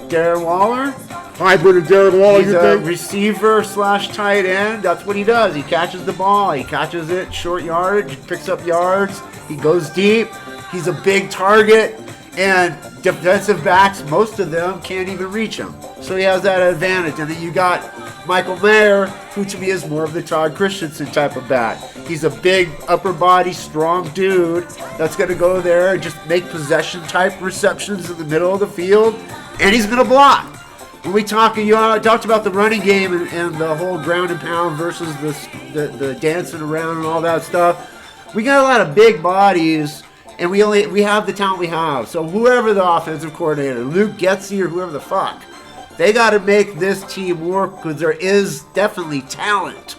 Darren Waller. Hybrid of Darren Waller, He's you a think? receiver / tight end. That's what he does. He catches the ball. He catches it short yardage, picks up yards. He goes deep. He's a big target. And defensive backs, most of them can't even reach him. So he has that advantage. And then you got Michael Mayer, who to me is more of the Todd Christensen type of back. He's a big upper body, strong dude that's going to go there and just make possession type receptions in the middle of the field. And he's going to block. When we talked about the running game and the whole ground and pound versus the dancing around and all that stuff, we got a lot of big bodies. And we have the talent we have. So whoever the offensive coordinator, Luke Getsy or whoever the fuck, they got to make this team work because there is definitely talent.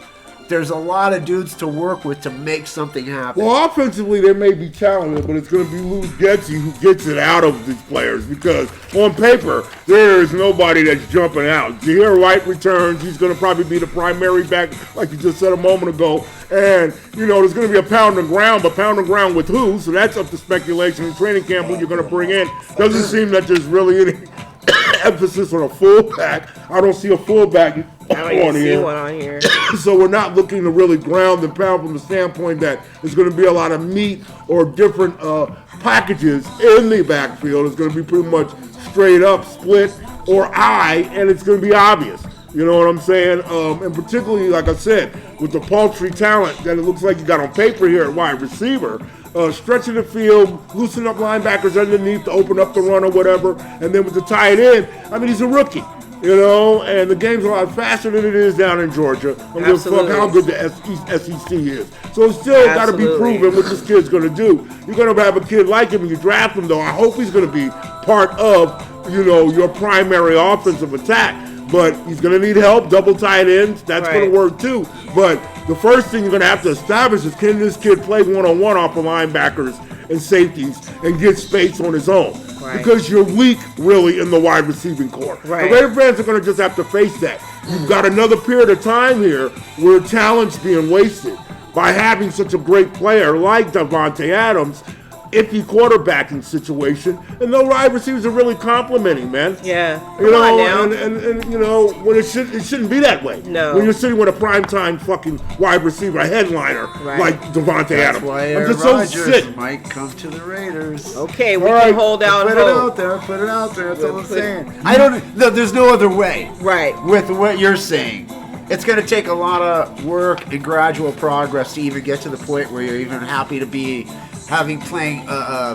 There's a lot of dudes to work with to make something happen. Well, offensively, they may be talented, but it's going to be Luke Getsy who gets it out of these players because on paper, there is nobody that's jumping out. Zaire White returns. He's going to probably be the primary back, like you just said a moment ago. And, there's going to be a pound and ground, but pound and ground with who? So that's up to speculation. In training camp, who you're going to bring in. Doesn't seem that there's really any emphasis on a fullback. I don't see a fullback on here. So we're not looking to really ground and pound from the standpoint that there's going to be a lot of meat or different packages in the backfield. It's going to be pretty much straight up split or eye, and it's going to be obvious. You know what I'm saying? And particularly, like I said, with the paltry talent that it looks like you got on paper here at wide receiver, stretching the field, loosening up linebackers underneath to open up the run or whatever, and then with the tight end, he's a rookie, and the game's a lot faster than it is down in Georgia. I don't give a fuck how good the SEC is. So it's still got to be proven what this kid's going to do. You're going to have a kid like him and you draft him, though. I hope he's going to be part of, your primary offensive attack. But he's going to need help, double tight ends. That's going to work too. But the first thing you're going to have to establish is, can this kid play one-on-one off of linebackers and safeties and get space on his own? Right. Because you're weak, really, in the wide receiving core. Right. The Raider fans are going to just have to face that. You've got another period of time here where talent's being wasted by having such a great player like Davante Adams. Iffy quarterbacking situation, and no wide receivers are really complimenting, man. Yeah, when it shouldn't be that way. No, when you're sitting with a primetime fucking wide receiver, a headliner like Davante Adams. That's why I'm just Rodgers so sick. Might come to the Raiders. Okay, we can hold out hope. Put it out there. That's all I'm saying. There's no other way. Right. With what you're saying. It's going to take a lot of work and gradual progress to even get to the point where you're even happy to be playing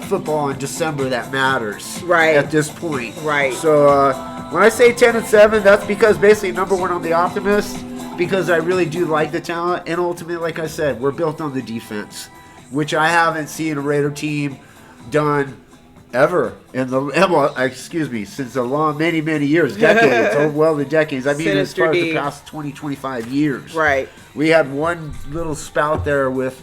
football in December that matters. Right. At this point. Right. So when I say 10-7, that's because basically number one on the optimist, because I really do like the talent, and ultimately, like I said, we're built on the defense, which I haven't seen a Raider team done ever since the many years, decades, the decades. I mean, as far as the past 20, 25 years. Right. We had one little spout there with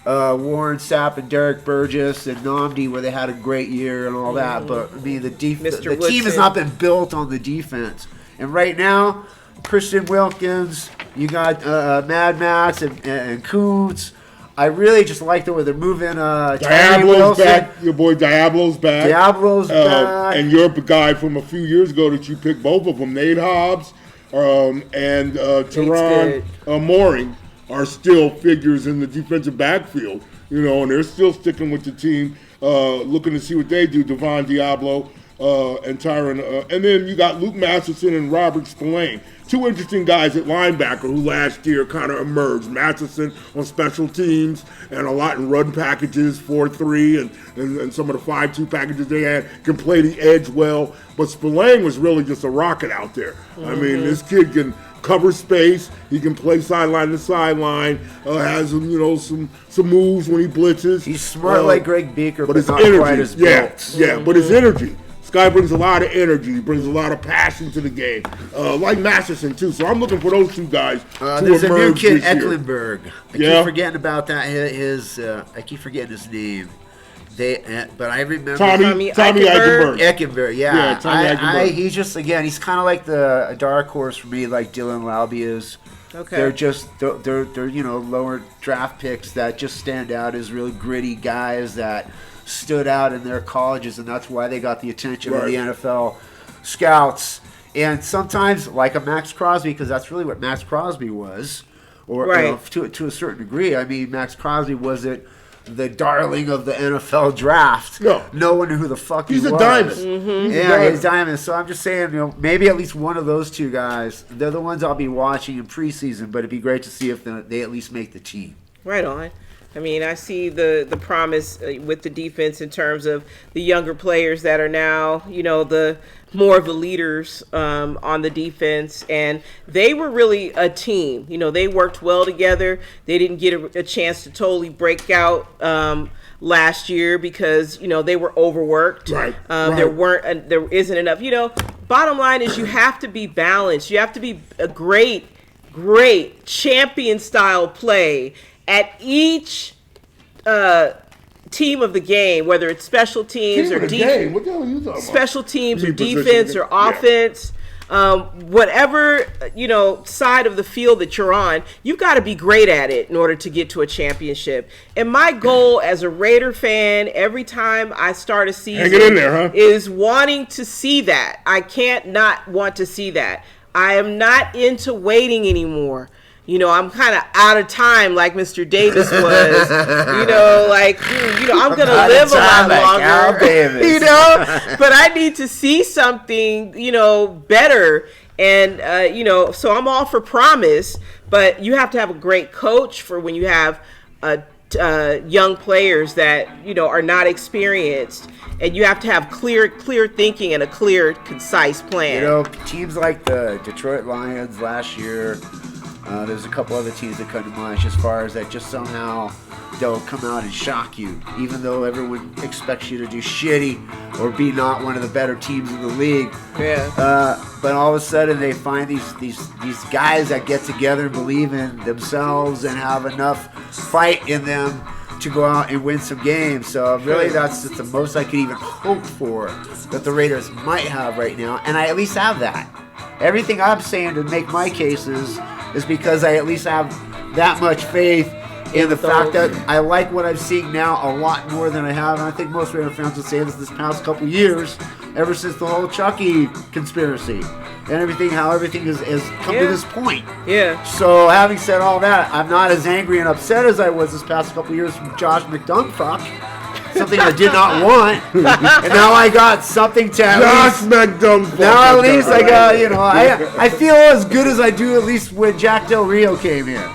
Warren Sapp and Derek Burgess and Namdi where they had a great year and all that. But the team has not been built on the defense. And right now, Christian Wilkins, you got Mad Max and Kuntz. I really just like the way they're moving. Diablo's back. Your boy Diablo's back. Back. And you're the guy from a few years ago that you picked both of them, Nate Hobbs and Teron Mooring, are still figures in the defensive backfield. And they're still sticking with the team, looking to see what they do. Devon Diablo and Tyron. And then you got Luke Masterson and Robert Spillane. Two interesting guys at linebacker who last year kind of emerged. Masterson on special teams and a lot in run packages, 4-3, and some of the 5-2 packages they had, can play the edge well. But Spillane was really just a rocket out there. Mm-hmm. This kid can cover space. He can play sideline to sideline. Has some moves when he blitzes. He's smart like Greg Beaker, but his not energy, quite as built. but his energy. This guy brings a lot of energy. He brings a lot of passion to the game. Like Masterson too. So I'm looking for those two guys to there's a new emerge kid, this year. Ecklenberg. I keep forgetting about that. I keep forgetting his name. But I remember Tommy Eichenberg. Eckenberg, yeah. Tommy Eichenberg. He's just, again, he's kind of like a dark horse for me, like Dylan Laube is. Okay. They're just they're lower draft picks that just stand out as really gritty guys that stood out in their colleges, and that's why they got the attention of the NFL scouts. And sometimes, like a Max Crosby, because that's really what Max Crosby was, or to a certain degree. I mean, Max Crosby wasn't the darling of the NFL draft. No one knew who the fuck he was. He's a diamond. He's a diamond. So I'm just saying, maybe at least one of those two guys, they're the ones I'll be watching in preseason, but it'd be great to see if they at least make the team. Right on. I mean, I see the promise with the defense in terms of the younger players that are now, the more of the leaders on the defense, and they were really a team. They worked well together. They didn't get a chance to totally break out last year because they were overworked. Right. There isn't enough. Bottom line is you have to be balanced. You have to be a great champion style play at each team of the game, whether it's special teams or defense. What the hell are you talking about? Special teams or defense or offense, whatever side of the field that you're on, you've got to be great at it in order to get to a championship. And my goal as a Raider fan, every time I start a season, is wanting to see that. I can't not want to see that. I am not into waiting anymore. I'm kind of out of time like Mr. Davis was. I'm going to live a lot longer. But I need to see something, better. And, so I'm all for promise, but you have to have a great coach for when you have young players that, are not experienced. And you have to have clear thinking and a clear, concise plan. Teams like the Detroit Lions last year, there's a couple other teams that come to mind as far as that just somehow they'll come out and shock you, even though everyone expects you to do shitty or be not one of the better teams in the league. Yeah. But all of a sudden they find these guys that get together and believe in themselves and have enough fight in them to go out and win some games. So really that's just the most I could even hope for that the Raiders might have right now, and I at least have that. Everything I'm saying to make my cases is because I at least have that much faith in the fact that I like what I'm seeing now a lot more than I have. And I think most Raider fans would say this past couple years, ever since the whole Chucky conspiracy and how everything has come to this point. Yeah. So having said all that, I'm not as angry and upset as I was this past couple years from Josh McDunkfuck. Something I did not want, and now I got something to Josh McDunkfuck. Now at least I got, I feel as good as I do at least when Jack Del Rio came here.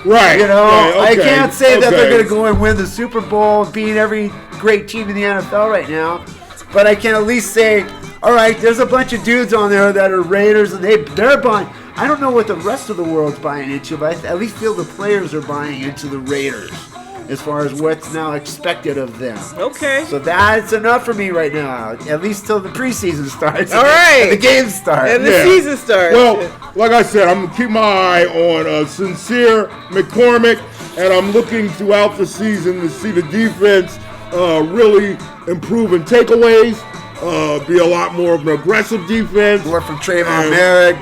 Right. I can't say that they're going to go and win the Super Bowl and beat every great team in the NFL right now, but I can at least say, all right, there's a bunch of dudes on there that are Raiders, and they're buying. I don't know what the rest of the world's buying into, but I at least feel the players are buying into the Raiders as far as what's now expected of them. Okay. So that's enough for me right now, at least till the preseason starts. All right. And the games start. And the season starts. Well, like I said, I'm going to keep my eye on Sincere McCormick, and I'm looking throughout the season to see the defense really improve in takeaways, be a lot more of an aggressive defense. More from Trayvon Merrick.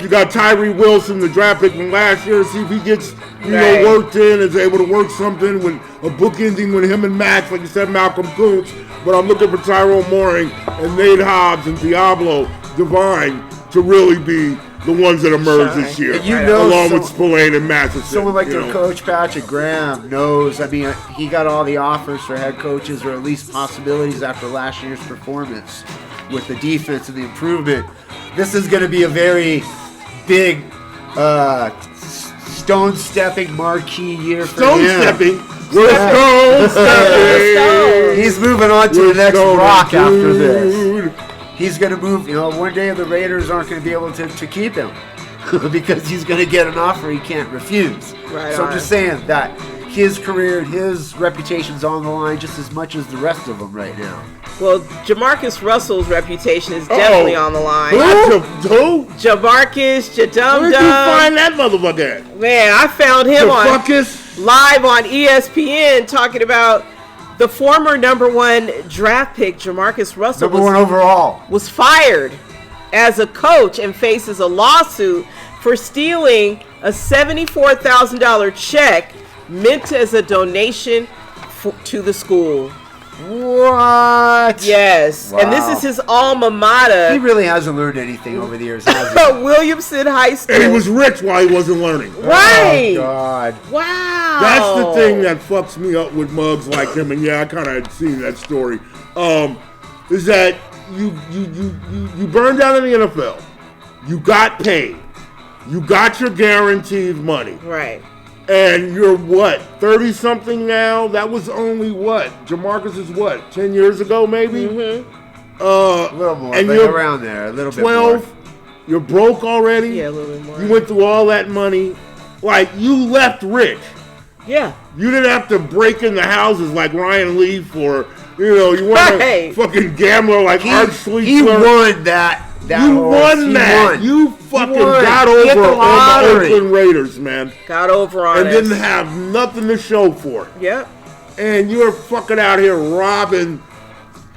You got Tyree Wilson, the draft pick from last year, see if he gets worked in, is able to work something with a book ending with him and Max, like you said, Malcolm Kuntz. But I'm looking for Tyrone Mooring and Nate Hobbs and Diablo Divine to really be the ones that emerge this year, along with Spillane and Matheson. Someone like their coach, Patrick Graham, knows. I mean, he got all the offers for head coaches, or at least possibilities after last year's performance with the defense and the improvement. This is going to be a very big stone-stepping marquee year for him. Stone-stepping? We're stone-stepping! He's moving on to the next rock after this. he's going to move. One day the Raiders aren't going to be able to keep him because he's going to get an offer he can't refuse. Right. So I'm just saying that his career, his reputation's on the line just as much as the rest of them right now. Well, Jamarcus Russell's reputation is definitely on the line. Who? Jamarcus, Jadum. Where'd you find that motherfucker at? Man, I found him live on ESPN talking about the former number 1 draft pick, Jamarcus Russell. Number 1 overall. Was fired as a coach and faces a lawsuit for stealing a $74,000 check meant as a donation to the school. What? Yes. Wow. And this is his alma mater. He really hasn't learned anything over the years, has he? Williamson High School. And he was rich while he wasn't learning. Right. Oh, God. Wow. That's the thing that fucks me up with mugs like him. And yeah, I kind of had seen that story. Is that you burned down in the NFL. You got paid. You got your guaranteed money. Right. And you're what, 30-something now? That was only what? Jamarcus is what, 10 years ago maybe? Mm-hmm. A little more, and but you're around there, a little 12, bit more. You're broke already? Yeah, a little bit more. You went through all that money. Like, you left rich. Yeah. You didn't have to break into houses like Ryan Lee for, you weren't a fucking gambler like Art Schlichtler. He won that. You won that. You fucking got over on the Oakland Raiders, man. Got over on and us. didn't have nothing to show for it. Yep. And you're fucking out here robbing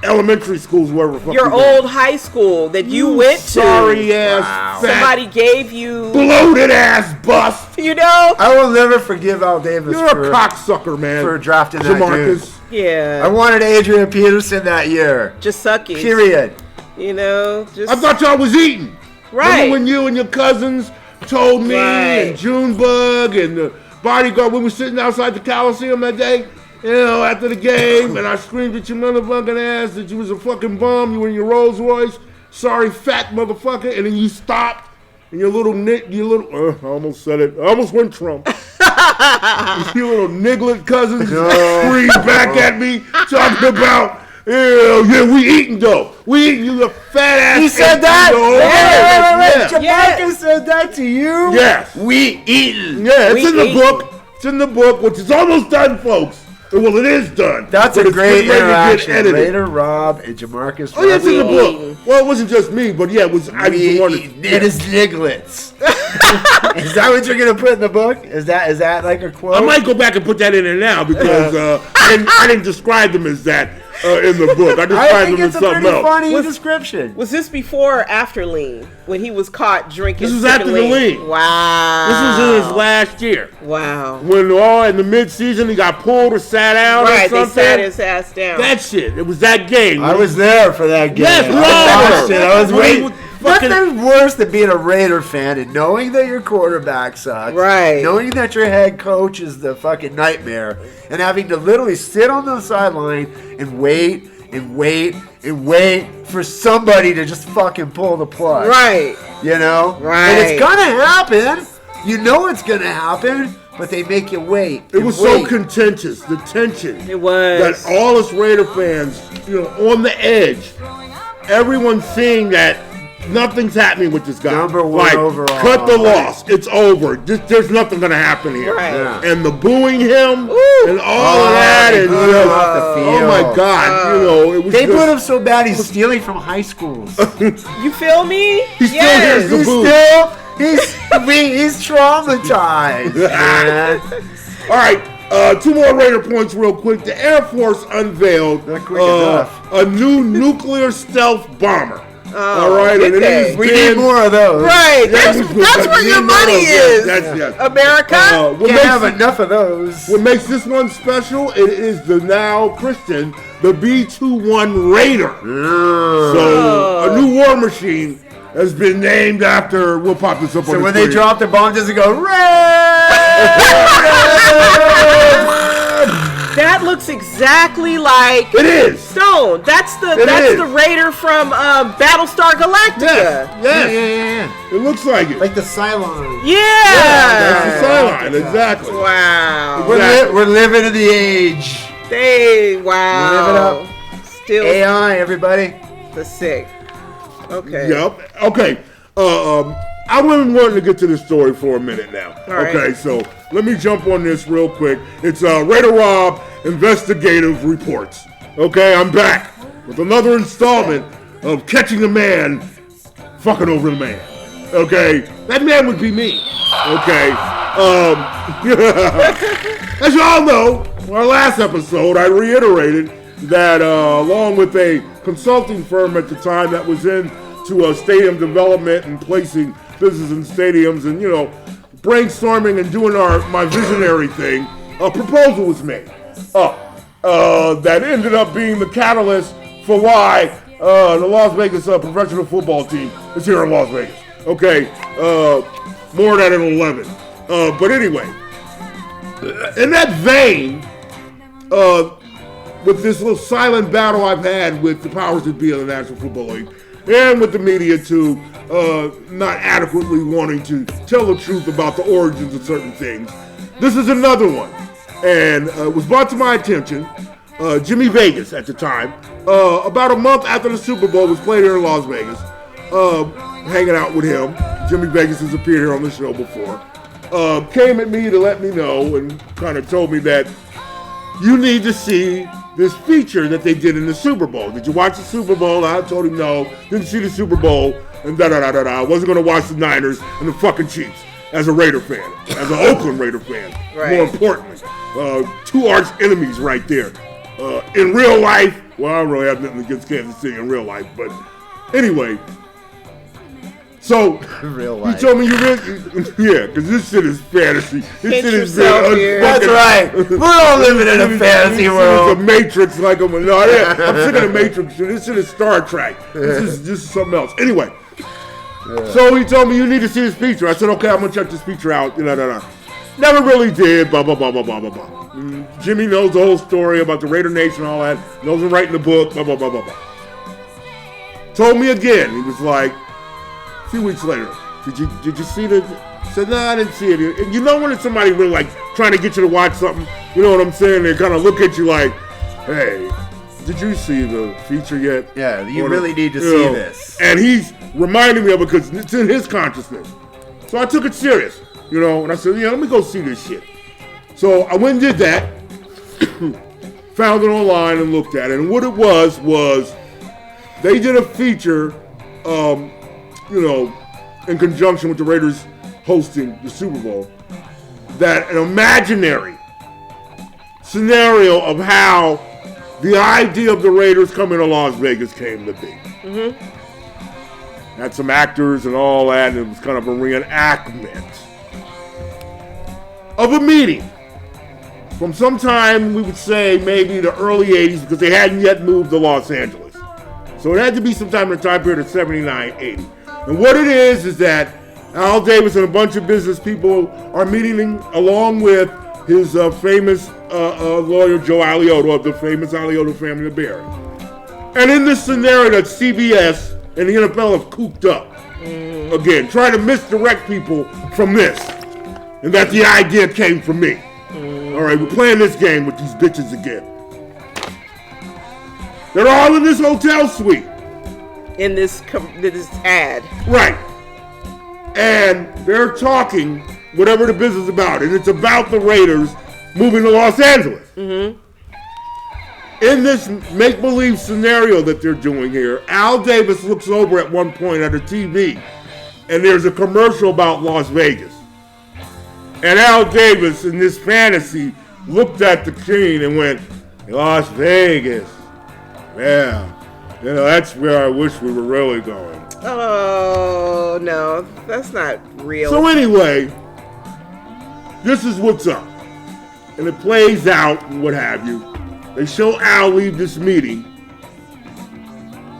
elementary schools, wherever. Your old high school that you went to. Sorry ass. Fat, somebody gave you bloated ass bust. You know. I will never forgive Al Davis. You're a cocksucker, man. For drafting that Jamarcus. dude. Yeah. I wanted Adrian Peterson that year. Just suckies. Period. You know. Just. I thought y'all was eating. Right. Remember when you and your cousins told me and Junebug and the bodyguard when we were sitting outside the Coliseum that day, after the game, and I screamed at your motherfucking ass that you was a fucking bum, you were in your Rolls-Royce, sorry fat motherfucker, and then you stopped, and your I almost said it, I almost went Trump. Your little niglet cousins screamed back at me, talking about, we eating though. We eating, you a fat ass. He said that? Wait. Jamarcus said that to you? Yes. We eating. Yeah, it's in the book. It's in the book, which is almost done, folks. Well, it is done. That's a great interaction. Raider Rob and Jamarcus. Oh, yeah, it's in the book. Well, it wasn't just me, but yeah, it was. I was the one. It is niglets. Is that what you're gonna put in the book? Is that like a quote? I might go back and put that in there now because I didn't describe them as that in the book. I described them as something else. Funny description. Was this before or after lean when he was caught drinking? This was after the lean. Wow. This was in his last year. Wow. When in the mid-season he got pulled or sat out or something. Right, they sat his ass down. That shit. It was that game. I was there for that game. Yes, I watched it. I was waiting. Fucking nothing worse than being a Raider fan and knowing that your quarterback sucks. Right. Knowing that your head coach is the fucking nightmare and having to literally sit on the sideline and wait and wait and wait for somebody to just fucking pull the plug. Right. You know? Right. And it's gonna happen. You know it's gonna happen, but they make you wait. It was so contentious. The tension. It was. That all us Raider fans, on the edge. Everyone seeing that nothing's happening with this guy. Number one overall. Cut the loss. It's over. There's nothing going to happen here. Right. Yeah. And the booing him and all of that. they And booed him off the oh field. my God. It was They just, put him so bad he's stealing from high schools. You feel me? He still hears the boo. He's traumatized, man. All right. 2 more Raider points real quick. The Air Force unveiled Not quick enough. a new nuclear stealth bomber. Oh, all right, and We need more of those. Right. Yeah, That's where your money is. Yes. America. What Can't have enough of those. What makes this one special? It is the now Christian, the B-21 Raider. So a new war machine has been named after. We'll pop this up on So the when screen. they drop the bomb, does it go red? That looks exactly like It is. Stone. That's the Raider from Battlestar Galactica. Yes. Yeah. It looks like it. Like the Cylon. Yeah. That's the sideline. Exactly. Wow. We're living in the age. Wow. Live it up. Still AI, everybody. the sick. Okay. Yep. Okay. I've been wanting to get to this story for a minute now. All right. Okay, so let me jump on this real quick. It's Raider Rob Investigative Reports. Okay, I'm back with another installment of catching a man fucking over the man. Okay, that man would be me. Okay, as y'all know, our last episode, I reiterated that along with a consulting firm at the time that was into stadium development and placing business in stadiums and, brainstorming and doing my visionary thing, a proposal was made that ended up being the catalyst for why the Las Vegas professional football team is here in Las Vegas. Okay, more than an 11. But anyway, in that vein, with this little silent battle I've had with the powers that be of the National Football League and with the media too, not adequately wanting to tell the truth about the origins of certain things, this is another one. And it was brought to my attention, Jimmy Vegas at the time, about a month after the Super Bowl was played here in Las Vegas, hanging out with him. Jimmy Vegas has appeared here on the show before. Came at me to let me know and kind of told me that you need to see this feature that they did in the Super Bowl. Did you watch the Super Bowl? I told him no. Didn't see the Super Bowl and da-da-da-da-da. I wasn't going to watch the Niners and the fucking Chiefs as a Raider fan, as an Oakland Raider fan. Right. More importantly, two arch enemies right there. In real life, well, I don't really have nothing against Kansas City in real life, but anyway. So, real life. You told me you really, yeah, because this shit is fantasy. This shit is That's right. We're all living in a fantasy world. It's a Matrix, like I'm sick of the Matrix shit. This shit is Star Trek. This is something else. Anyway, so he told me you need to see this feature. I said, okay, I'm gonna check this feature out. Never really did. Blah blah blah blah blah blah blah. Jimmy knows the whole story about the Raider Nation, all that. Knows him writing the book. Blah blah blah blah blah. Told me again. He was like, a few weeks later, did you see the? I said, no, I didn't see it. And you know when it's somebody really like trying to get you to watch something, you know what I'm saying? They kind of look at you like, hey, did you see the feature yet? Yeah, you really need to see this. And he's reminding me of it because it's in his consciousnness. So I took it serious, and I said, yeah, let me go see this shit. So I went and did that, found it online and looked at it. And what it was they did a feature, in conjunction with the Raiders hosting the Super Bowl, that an imaginary scenario of how the idea of the Raiders coming to Las Vegas came to be. Had some actors and all that, and it was kind of a reenactment of a meeting from sometime, we would say maybe the early 80s, because they hadn't yet moved to Los Angeles. So it had to be sometime in the time period of 79, 80. And what it is that Al Davis and a bunch of business people are meeting along with his famous lawyer, Joe Alioto, of the famous Alioto family of Barry. And in this scenario that CBS and the NFL have cooped up, again, trying to misdirect people from this, and that the idea came from me. All right, we're playing this game with these bitches again. They're all in this hotel suite. In this ad. Right. And they're talking whatever the business is about. And it's about the Raiders moving to Los Angeles. In this make-believe scenario that they're doing here, Al Davis looks over at one point at a TV, and there's a commercial about Las Vegas. And Al Davis, in this fantasy, looked at the screen and went, Las Vegas. Yeah. That's where I wish we were really going. Oh, no. That's not real. So anyway, this is what's up. And it plays out and what have you. They show Al leave this meeting.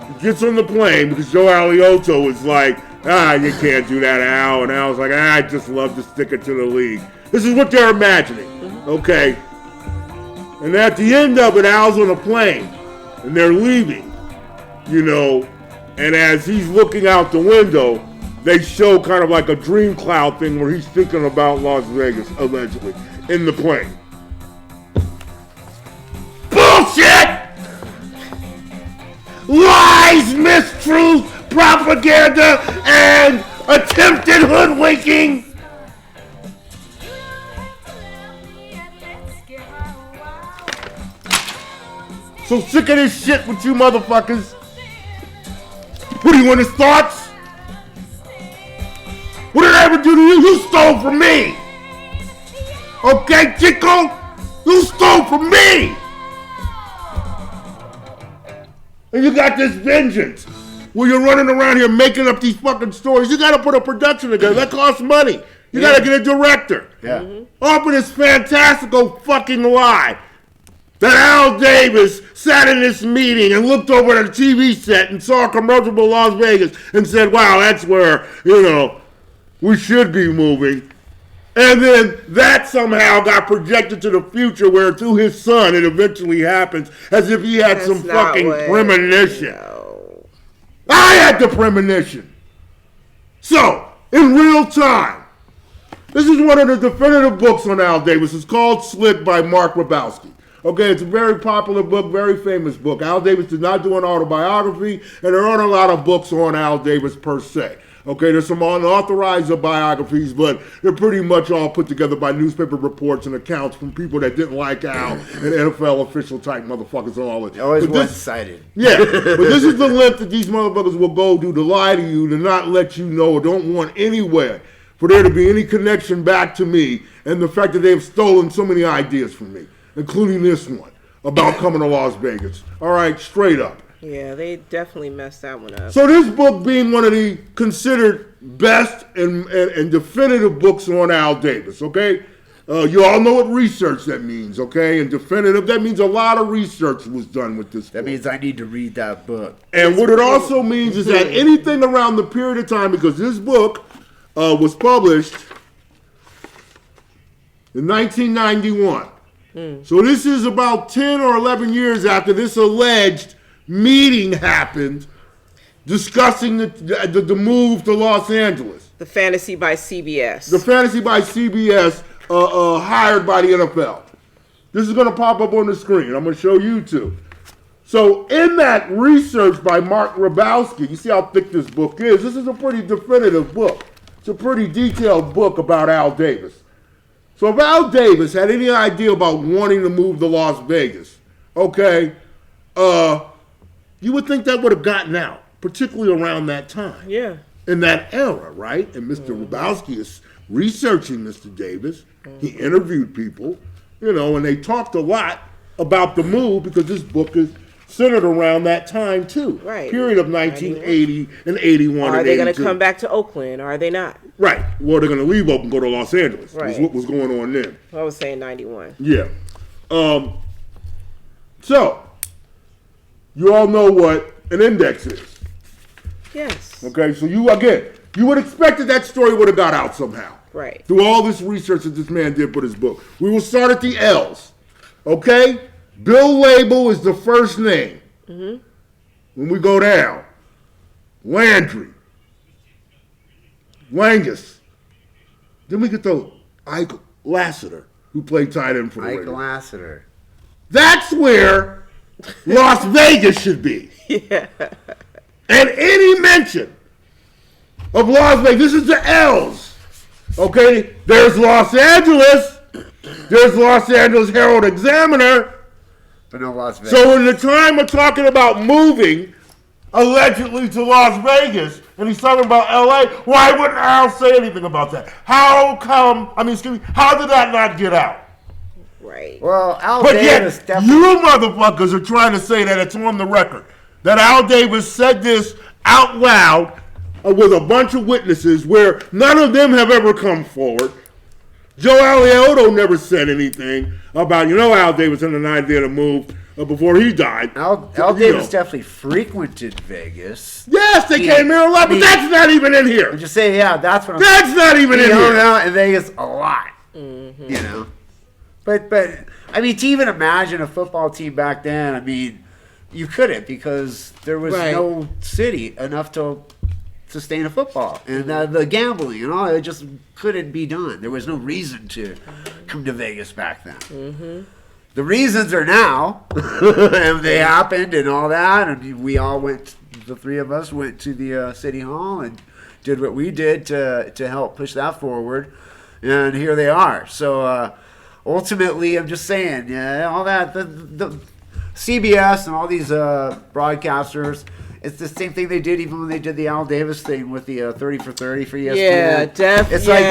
He gets on the plane because Joe Alioto is like, you can't do that, Al. And Al's like, I just love to stick it to the league. This is what they're imagining. Okay. And at the end of it, Al's on a plane. And they're leaving. And as he's looking out the window, they show kind of like a dream cloud thing where he's thinking about Las Vegas, allegedly, in the plane. Bullshit! Lies, mistruths, propaganda, and attempted hoodwinking. So sick of this shit with you motherfuckers. What do you want his thoughts? What did I ever do to you? You stole from me. Okay, Chico? You stole from me. And you got this vengeance where you're running around here making up these fucking stories. You gotta put a production together. That costs money. You gotta get a director. Yeah. Open this fantastical fucking lie that Al Davis sat in this meeting and looked over at a TV set and saw a commercial for Las Vegas and said, wow, that's where, we should be moving. And then that somehow got projected to the future where through his son it eventually happens as if he had some fucking premonition. No. I had the premonition. So, in real time, this is one of the definitive books on Al Davis. It's called Slick by Mark Grabowski. Okay, it's a very popular book, very famous book. Al Davis did not do an autobiography, and there aren't a lot of books on Al Davis per se. Okay, there's some unauthorized biographies, but they're pretty much all put together by newspaper reports and accounts from people that didn't like Al and NFL official type motherfuckers and all that. Always one-sided. Yeah, but this is the length that these motherfuckers will go to lie to you, to not let you know, or don't want anywhere for there to be any connection back to me and the fact that they've stolen so many ideas from me, including this one about coming to Las Vegas. All right, straight up. Yeah, they definitely messed that one up. So this book being one of the considered best and definitive books on Al Davis, okay? You all know what research that means, okay? And definitive, that means a lot of research was done with this book. That means I need to read that book. And what it also means is that anything around the period of time, because this book was published in 1991. So this is about 10 or 11 years after this alleged meeting happened discussing the move to Los Angeles. The Fantasy by CBS. The Fantasy by CBS hired by the NFL. This is going to pop up on the screen. I'm going to show you too. So in that research by Mark Grabowski, you see how thick this book is. This is a pretty definitive book. It's a pretty detailed book about Al Davis. So if Al Davis had any idea about wanting to move to Las Vegas, okay, you would think that would have gotten out, particularly around that time. Yeah. In that era, right? And Mr. Grabowski is researching Mr. Davis. He interviewed people, and they talked a lot about the move because this book is centered around that time too. Right. Period of 1980 and 81 Are and they going to 82. come back to Oakland or are they not? Right. Well, they're going to leave Oakland and go to Los Angeles. Right. Is what was going on then. I was saying 91. Yeah. So, you all know what an index is. Yes. Okay, so you would expect that story would have got out somehow. Right. Through all this research that this man did for his book. We will start at the L's. Okay? Bill Label is the first name. Mm-hmm. When we go down, Landry, Langus. Then we get to Ike Lassiter, who played tight end for the Ike Raiders. Lassiter. That's where Las Vegas should be. Yeah. And any mention of Las Vegas, this is the L's. Okay, there's Los Angeles. There's Los Angeles Herald Examiner. But no Las Vegas. So in the time of talking about moving, allegedly to Las Vegas, and he's talking about LA, why wouldn't Al say anything about that? How did that not get out? Right. Well, Al But Davis yet, definitely. you motherfuckers are trying to say that it's on the record. That Al Davis said this out loud with a bunch of witnesses where none of them have ever come forward. Joe Alioto never said anything about, Al Davis had an idea to move before he died. Al Davis definitely frequented Vegas. Yes, they came here a lot, but that's not even in here. I'm just saying, yeah, that's what I'm That's not even in He hung here. out in Vegas a lot. Mm-hmm. But to even imagine a football team back then, you couldn't because there was no city enough to sustain a football. And the gambling and all, it just couldn't be done. There was no reason to come to Vegas back then. Mm-hmm. the reasons are now, and they happened and all that, and we all went, the three of us went to the city hall and did what we did to help push that forward, and here they are. So ultimately, I'm just saying, yeah, all that, the CBS and all these broadcasters, it's the same thing they did even when they did the Al Davis thing with the 30 for 30 for ESPN. Yeah, definitely. It's like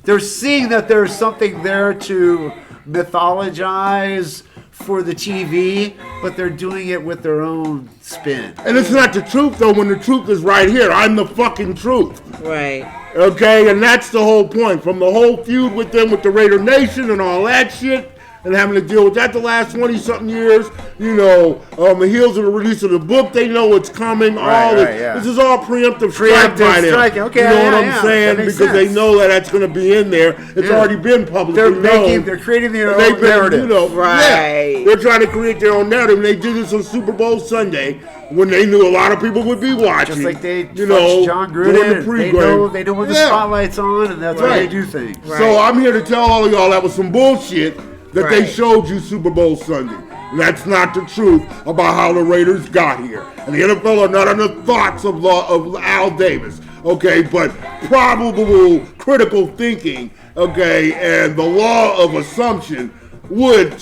they're seeing that there's something there to mythologize for the TV, but they're doing it with their own spin. And it's not the truth, though, when the truth is right here. I'm the fucking truth. Right. Okay, and that's the whole point. From the whole feud with them, with the Raider Nation and all that shit, and having to deal with that the last 20-something years, you know, on the heels of the release of the book, they know it's coming. This is all preemptive strike by them. Okay, you know what I'm saying? Because they know that that's going to be in there. It's already been publicly known. They're creating their own narrative. You know, right. Yeah, they're trying to create their own narrative, and they did this on Super Bowl Sunday when they knew a lot of people would be watching. Just like they doing John the Gruden. pregame. They know when the spotlight's on, and that's why they do things. Right. So I'm here to tell all of y'all that was some bullshit that they showed you Super Bowl Sunday. And that's not the truth about how the Raiders got here. And the NFL are not on the thoughts of Al Davis, okay, but probable critical thinking, okay, and the law of assumption would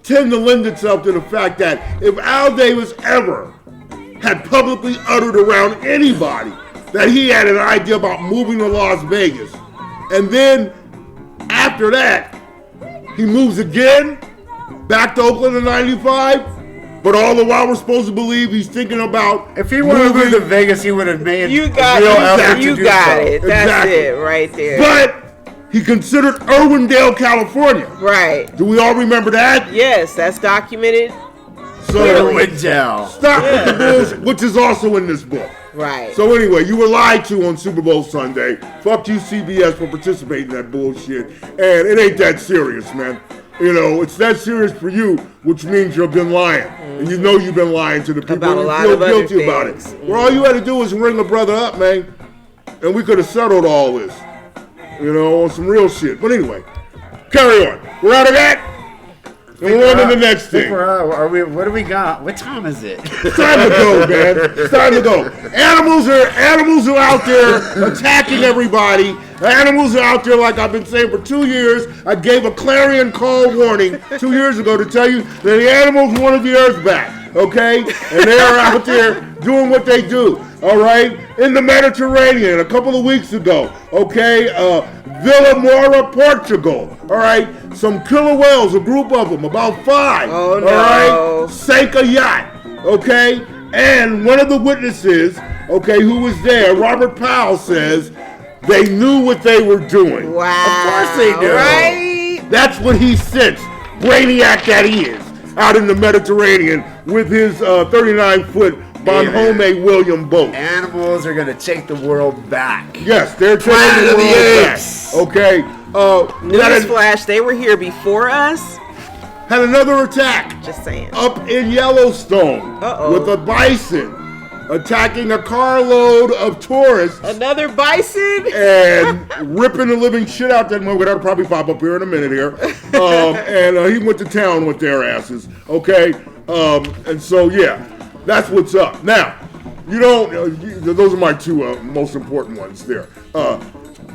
tend to lend itself to the fact that if Al Davis ever had publicly uttered around anybody that he had an idea about moving to Las Vegas, and then after that, he moves again back to Oakland in '95. But all the while, we're supposed to believe he's thinking about. If he wanted to move to Vegas, he would have made you got it. That's it right there. But he considered Irwindale, California. Right. Do we all remember that? Yes, that's documented. So Irwindale. Stop with the bullshit, which is also in this book. Right. So anyway, you were lied to on Super Bowl Sunday. Fuck you, CBS, for participating in that bullshit. And it ain't that serious, man. You know, it's that serious for you, which means you've been lying. And you know you've been lying to the people about who feel guilty about it. Well, all you had to do was ring a brother up, man. And we could have settled all this. You know, on some real shit. But anyway, carry on. We're out of that. And we're on to the next thing. What do we got? What time is it? It's time to go, man. It's time to go. Animals are out there attacking everybody. Animals are out there, like I've been saying for 2 years. I gave a clarion call warning 2 years ago to tell you that the animals wanted the earth back, okay? And they are out there doing what they do, all right? In the Mediterranean a couple of weeks ago, okay? Villa Moura, Portugal, all right? Some killer whales, a group of them, about 5, oh, no. all right? Sank a yacht, okay? And one of the witnesses, okay, who was there, Robert Powell, says they knew what they were doing. Wow. Of course they knew. Right? That's what he sensed, brainiac that he is, out in the Mediterranean with his 39-foot Bonhomme William boat. Animals are going to take the world back. Yes, they're taking the world back. Okay. Newsflash, they were here before us. Had another attack. Just saying. Up in Yellowstone with a bison attacking a carload of tourists. Another bison? And ripping the living shit out that movie. That'll probably pop up here in a minute here. And he went to town with their asses. Okay. And so, yeah, that's what's up. Now, you don't, those are my two most important ones there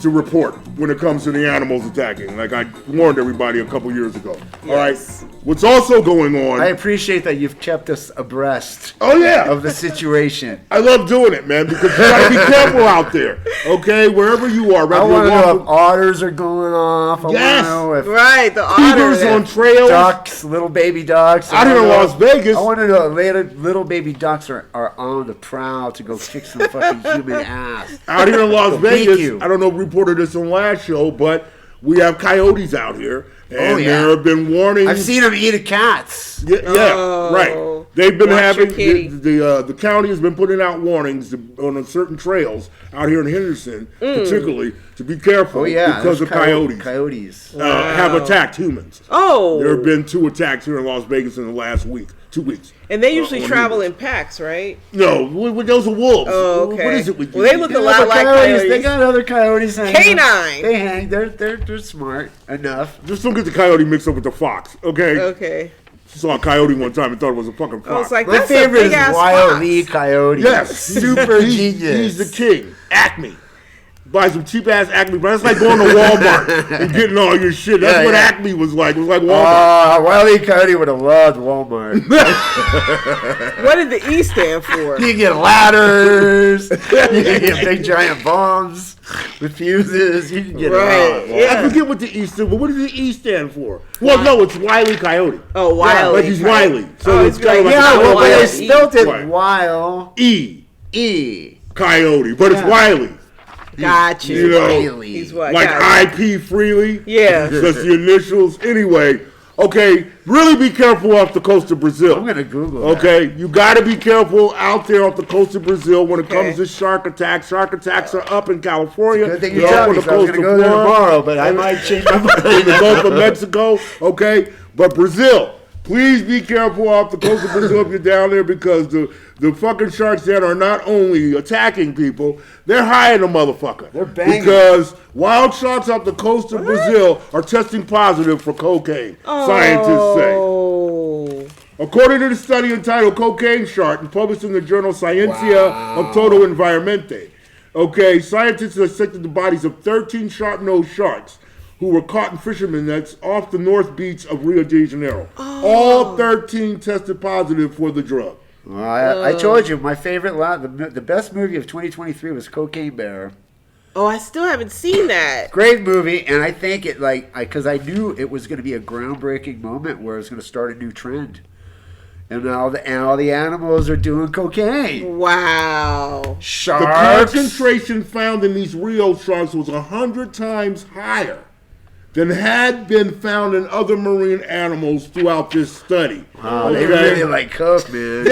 to report when it comes to the animals attacking. Like I warned everybody a couple years ago. Yes. All right. What's also going on? I appreciate that you've kept us abreast. Oh yeah. Of the situation. I love doing it, man, because you gotta be careful out there. Okay, wherever you are. I want to know if otters are going off. Yes. I want to know if the cougars on trails. Ducks, little baby ducks. Out here in Las Vegas. I want to know if little baby ducks are on the prowl to go kick some fucking human ass. Out here in Las Vegas, I don't know if we reported this on last show, but we have coyotes out here. And there have been warnings. I've seen them eat cats. Yeah, right. They've been having, the county has been putting out warnings on certain trails out here in Henderson, particularly, to be careful because of coyotes. Coyotes have attacked humans. Oh. There have been 2 attacks here in Las Vegas in the last week. 2 weeks. And they usually travel in packs, right? No, those are wolves. Oh, okay. What is it with you? Well, they look a lot like coyotes. They got other coyotes hanging. Canine. They hang. They're smart enough. Just don't get the coyote mixed up with the fox, okay? Okay. Saw a coyote one time and thought it was a fucking fox. I was like, my that's favorite a is big-ass Wile fox. E. Coyote. Yes, Super genius. He's the king. Acme. Buy some cheap ass Acme, but that's like going to Walmart and getting all your shit. That's what Acme was like. It was like Walmart. Wile E. Coyote would have loved Walmart. What did the E stand for? You get ladders. You can get big giant bombs with fuses. You can get it all. Yeah. I forget what the E stood, but what does the E stand for? Well, no, it's Wile E. Coyote. Oh, Wile E. Like he's Wiley. So Oh, it's he's kind of like- like Yeah, well, but Wile they E. spelled it Right. Wile E. Coyote, but it's Wiley. Got you. You know, Wiley. He's what? like got IP Freely. Yeah. That's the initials. Anyway, okay, really be careful off the coast of Brazil. I'm going to Google that. Okay, you got to be careful out there off the coast of Brazil when it Okay. comes to shark attacks. Shark attacks are up in California. Good thing you They're tell up me, on the so I was coast going to of go there Florida. tomorrow, but I might change my In mind. the Gulf of Mexico, okay? But Brazil, please be careful off the coast of Brazil if you're down there because the fucking sharks there are not only attacking people, they're high the motherfucker. They're banging. Because wild sharks off the coast of Brazil are testing positive for cocaine, scientists say. Oh. According to the study entitled Cocaine Shark and published in the journal Sciência of Todo Environmente, okay, scientists dissected the bodies of 13 sharp-nosed sharks who were caught in fishermen nets off the north beach of Rio de Janeiro. All 13 tested positive for the drug. Well, I told you, my favorite, the best movie of 2023 was Cocaine Bear. Oh, I still haven't seen that. Great movie, and I think it, because I knew it was going to be a groundbreaking moment where it's going to start a new trend. And all the animals are doing cocaine. Wow. Sharks. The concentration found in these Rio sharks was 100 times higher than had been found in other marine animals throughout this study. Oh, they really like coke, man.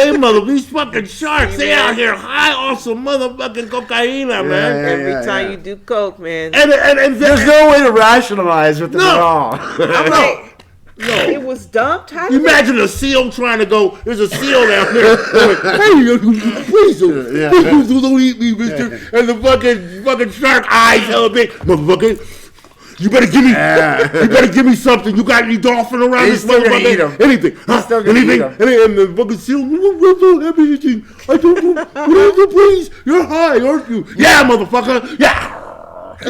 These fucking sharks, they out here high off some motherfucking cocaine, man. Every time you do coke, man. And there's no way to rationalize with them at all. No. It was dumped? How did Imagine a seal trying to go, there's a seal down there going, hey, please don't eat me, mister. And the fucking shark eyes hella big. Motherfucker, you better give me something. You got any dolphin around this motherfucker? Anything. Anything. And the fucking seal, I don't everything. I don't know. Whatever, please. You're high, aren't you? Yeah, motherfucker. Yeah.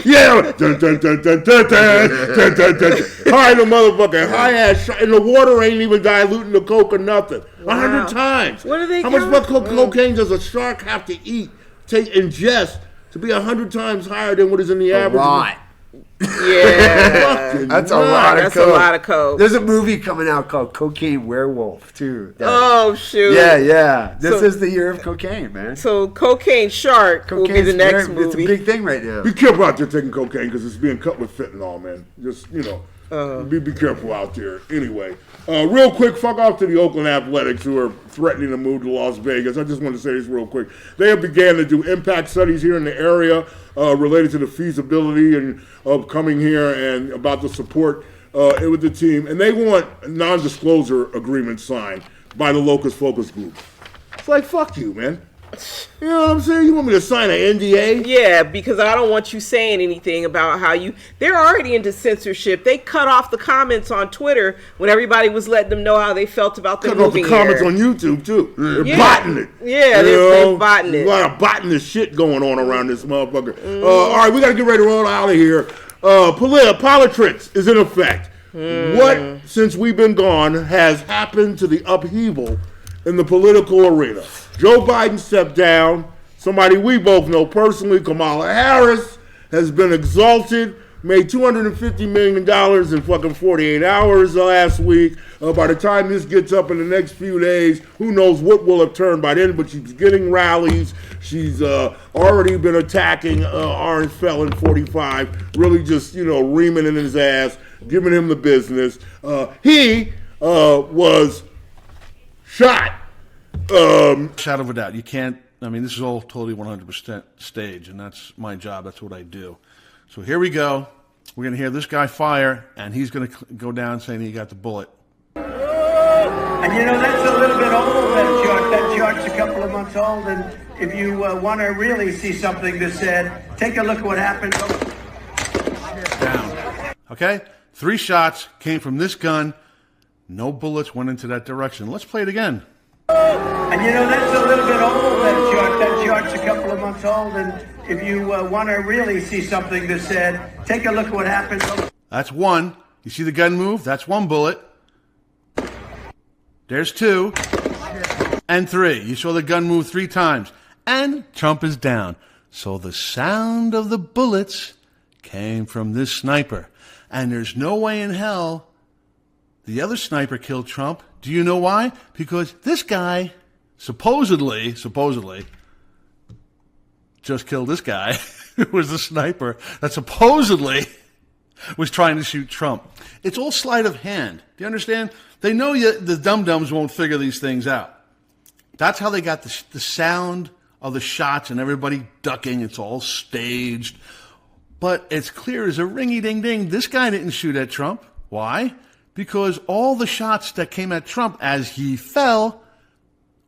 Yeah. Dun, dun, dun, dun, dun, dun, dun, dun, dun. High the motherfucker. High ass shark. And the water ain't even diluting the coke or nothing. 100 times. What are they How much cocaine does a shark have to ingest to be 100 times higher than what is in the average? A lot. Yeah. That's a lot of That's coke. a lot of coke. There's a movie coming out called Cocaine Werewolf, too. Oh, shoot. Yeah. This is the year of cocaine, man. So Cocaine Shark will be the next movie. It's a big thing right now. Be careful out there taking cocaine because it's being cut with fentanyl, man. Just, be careful out there. Anyway, real quick, fuck off to the Oakland Athletics who are threatening to move to Las Vegas. I just want to say this real quick. They have began to do impact studies here in the area related to the feasibility of coming here and about the support with the team. And they want non-disclosure agreements signed by the Locust Focus Group. It's like, fuck you, man. You know what I'm saying? You want me to sign an NDA? Yeah, because I don't want you saying anything about how they're already into censorship. They cut off the comments on Twitter when everybody was letting them know how they felt about them Cut off the moving comments here. on YouTube, too. They're Yeah. botting it. Yeah, You they're know? botting it. There's a lot of botting this shit going on around this motherfucker. All right, we got to get ready to roll out of here. Politricks is in effect. What, since we've been gone, has happened to the upheaval in the political arena? Joe Biden stepped down. Somebody we both know personally, Kamala Harris, has been exalted, made $250 million in fucking 48 hours last week. By the time this gets up in the next few days, who knows what will have turned by then, but she's getting rallies. She's already been attacking Orange Felon 45, really just, reaming in his ass, giving him the business. He was shot. Shadow of a doubt. You can't, this is all totally 100% stage, and that's my job. That's what I do. So here we go. We're going to hear this guy fire, and he's going to go down saying he got the bullet. And you know, that's a little bit old, that chart. That chart's a couple of months old, and if you want to really see something that's said, take a look at what happened. Down. Okay? 3 shots came from this gun. No bullets went into that direction. Let's play it again. And you know, that's a little bit old, that chart. That chart's a couple of months old, and if you want to really see something that's said, take a look at what happened. That's 1. You see the gun move? That's 1 bullet. There's 2. And 3. You saw the gun move 3 times. And Trump is down. So the sound of the bullets came from this sniper. And there's no way in hell the other sniper killed Trump. Do you know why? Because this guy supposedly just killed this guy who was the sniper that supposedly was trying to shoot Trump. It's all sleight of hand. Do you understand? They know the dum-dums won't figure these things out. That's how they got the sound of the shots and everybody ducking. It's all staged. But it's clear as a ringy-ding-ding, this guy didn't shoot at Trump. Why? Because all the shots that came at Trump as he fell,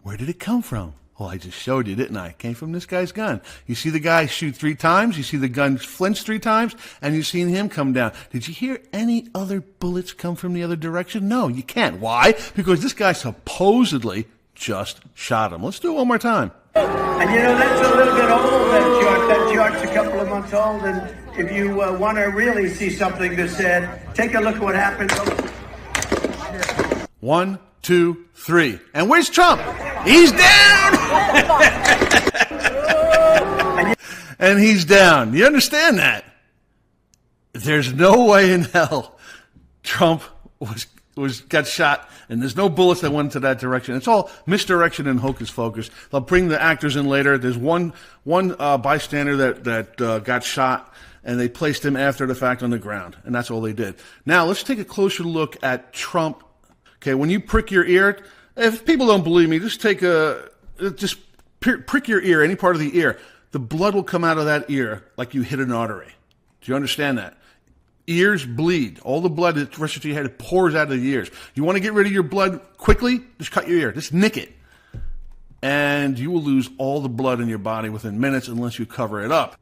where did it come from? Well, I just showed you, didn't I? It came from this guy's gun. You see the guy shoot 3 times, you see the gun flinch 3 times, and you've seen him come down. Did you hear any other bullets come from the other direction? No, you can't. Why? Because this guy supposedly just shot him. Let's do it one more time. And you know, that's a little bit old, that chart. That chart's a couple of months old, and if you want to really see something that's said, take a look at what happened. 1, 2, 3. And where's Trump? He's down! And he's down. You understand that? There's no way in hell Trump got shot, and there's no bullets that went into that direction. It's all misdirection and hocus pocus. They'll bring the actors in later. There's one bystander that got shot, and they placed him after the fact on the ground, and that's all they did. Now let's take a closer look at Trump. Okay, when you prick your ear, if people don't believe me, just prick your ear, any part of the ear. The blood will come out of that ear like you hit an artery. Do you understand that? Ears bleed. All the blood that rushes to your head, it pours out of the ears. You want to get rid of your blood quickly? Just cut your ear. Just nick it. And you will lose all the blood in your body within minutes unless you cover it up.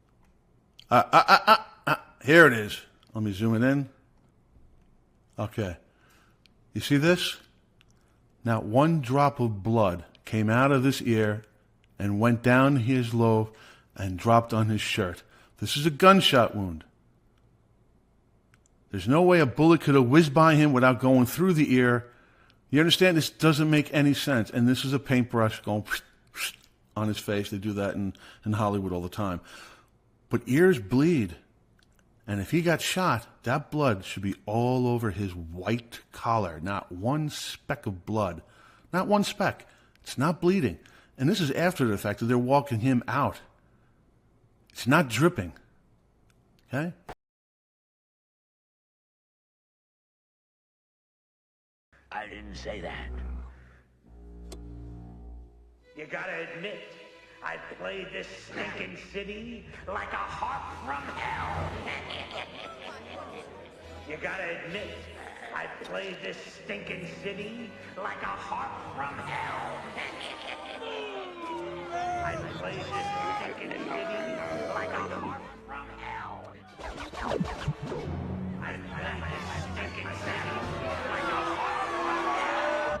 Here it is. Let me zoom it in. Okay. You see this? Now, 1 drop of blood came out of this ear and went down his lobe and dropped on his shirt. This is a gunshot wound. There's no way a bullet could have whizzed by him without going through the ear. You understand? This doesn't make any sense. And this is a paintbrush going on his face. They do that in Hollywood all the time. But ears bleed. And if he got shot, that blood should be all over his white collar. Not 1 speck of blood. Not 1 speck. It's not bleeding. And this is after the fact that they're walking him out. It's not dripping. Okay? I didn't say that. You gotta admit, I played this stinking city like a harp from hell. You gotta admit, I played this stinking city like a harp from hell. I played this stinking city like a harp from hell. I played this stinking city like a harp from hell.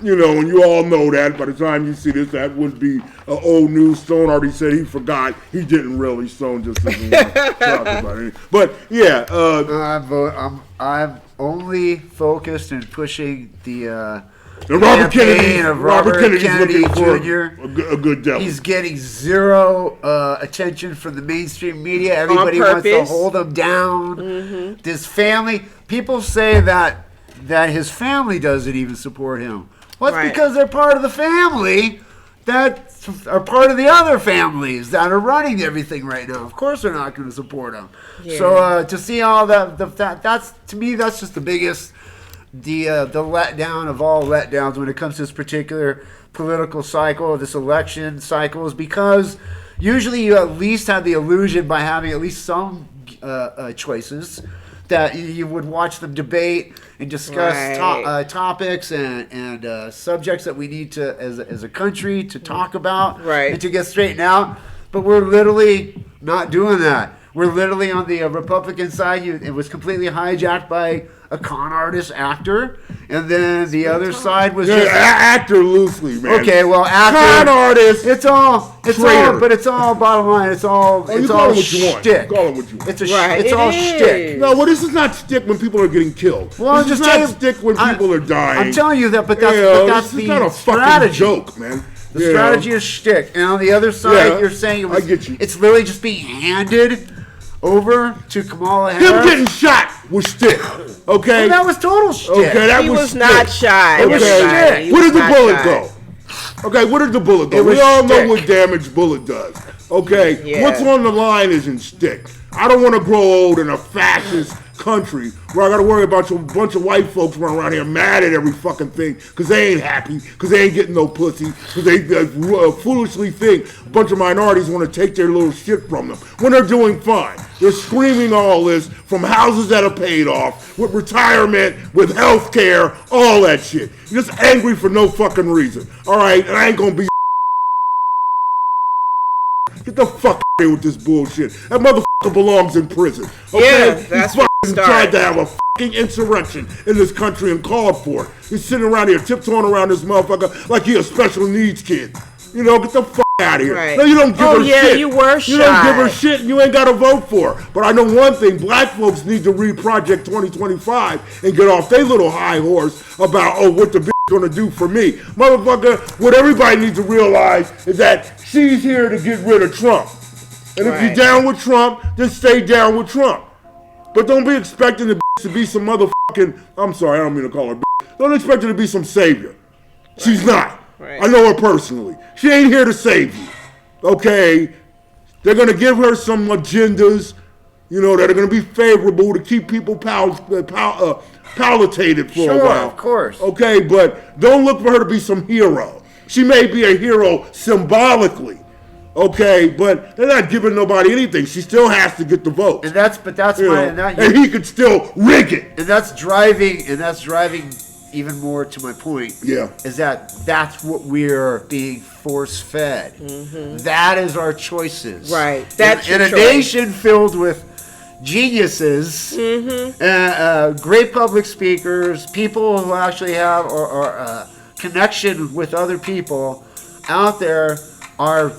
You know, and you all know that by the time you see this, that would be old news. Stone already said he forgot. He didn't really. Stone just doesn't want to talk about it. But yeah, I'm only focused in pushing the And Robert Kennedy Jr. A good devil. He's getting zero attention from the mainstream media. Everybody wants to hold him down. Mm-hmm. His family, people say that his family doesn't even support him. Well, it's because they're part of the family that are part of the other families that are running everything right now. Of course, they're not going to support him. Yeah. So to see all that's to me, that's just the biggest. The letdown of all letdowns when it comes to this particular political cycle, this election cycle, is because usually you at least have the illusion by having at least some choices that you would watch them debate and discuss topics and subjects that we need to, as a country, to talk about and to get straightened out. But we're literally not doing that. We're literally on the Republican side. It was completely hijacked by a con artist actor, and then the other side was just actor loosely, man. Okay, well, actor, con artist. It's all, but it's all bottom line. It's all shtick. Call it what you want. It's all shtick. No, well, this is not shtick when people are getting killed. Well, this is not shtick when people are dying. I'm telling you that, but that's this is the not a strategy. Fucking joke, man. The strategy is shtick, and on the other side, you're saying I get you. It's literally just being handed over to Kamala Harris. Him getting shot was shtick. Okay, well, that was total shtick. Okay, that he was shtick. not shot. It was shtick. Where did the bullet go? Okay, where did the bullet go? We all know what damage bullet does. Okay, what's on the line isn't shtick. I don't want to grow old in a fascist country where I got to worry about a bunch of white folks running around here mad at every fucking thing because they ain't happy, because they ain't getting no pussy, because they foolishly think a bunch of minorities want to take their little shit from them when they're doing fine. They're screaming all this from houses that are paid off, with retirement, with health care, all that shit. You're just angry for no fucking reason. All right, and I ain't going to be. Get the fuck out of here with this bullshit. That motherfucker belongs in prison. Okay? Yeah, that's he fucking tried to have a fucking insurrection in this country and called for it. He's sitting around here tiptoeing around this motherfucker like he a special needs kid. You know, get the fuck out of here. Right. No, you don't give her shit. You were shot. You don't give her shit and you ain't got to vote for her. But I know one thing, black folks need to read Project 2025 and get off their little high horse about, what the bitch gonna do for me. Motherfucker, what everybody needs to realize is that she's here to get rid of Trump. And if you're down with Trump, then stay down with Trump. But don't be expecting the bitch to be some motherfucking, I'm sorry, I don't mean to call her bitch. Don't expect her to be some savior. She's not. I know her personally. She ain't here to save you. Okay? They're gonna give her some agendas, that are gonna be favorable to keep people palpitated for a while. Of course. Okay, but don't look for her to be some hero. She may be a hero symbolically. Okay, but they're not giving nobody anything. She still has to get the votes. And he could still rig it. And that's driving even more to my point. Yeah. Is that's what we're being force fed. Mm-hmm. That is our choices. Right. That's in a nation filled with geniuses, great public speakers, people who actually have or connection with other people out there, are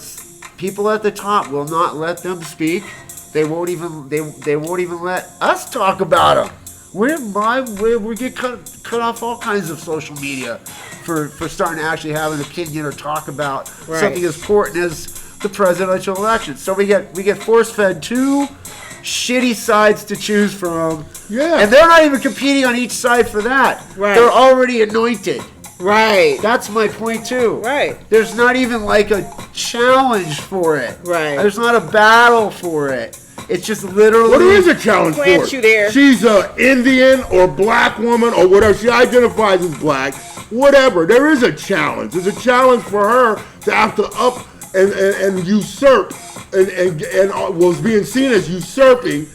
people at the top will not let them speak. They won't even let us talk about them. We get cut off all kinds of social media for starting to actually have an opinion or talk about something as important as the presidential election. So we get force fed two shitty sides to choose from. Yeah. And they're not even competing on each side for that. Right. They're already anointed. Right. That's my point too. Right. There's not even like a challenge for it. Right. There's not a battle for it. It's just literally. Well, there is a challenge for it. You there. She's an Indian or black woman or whatever. She identifies as black. Whatever. There is a challenge. There's a challenge for her to have to up and usurp and was being seen as usurping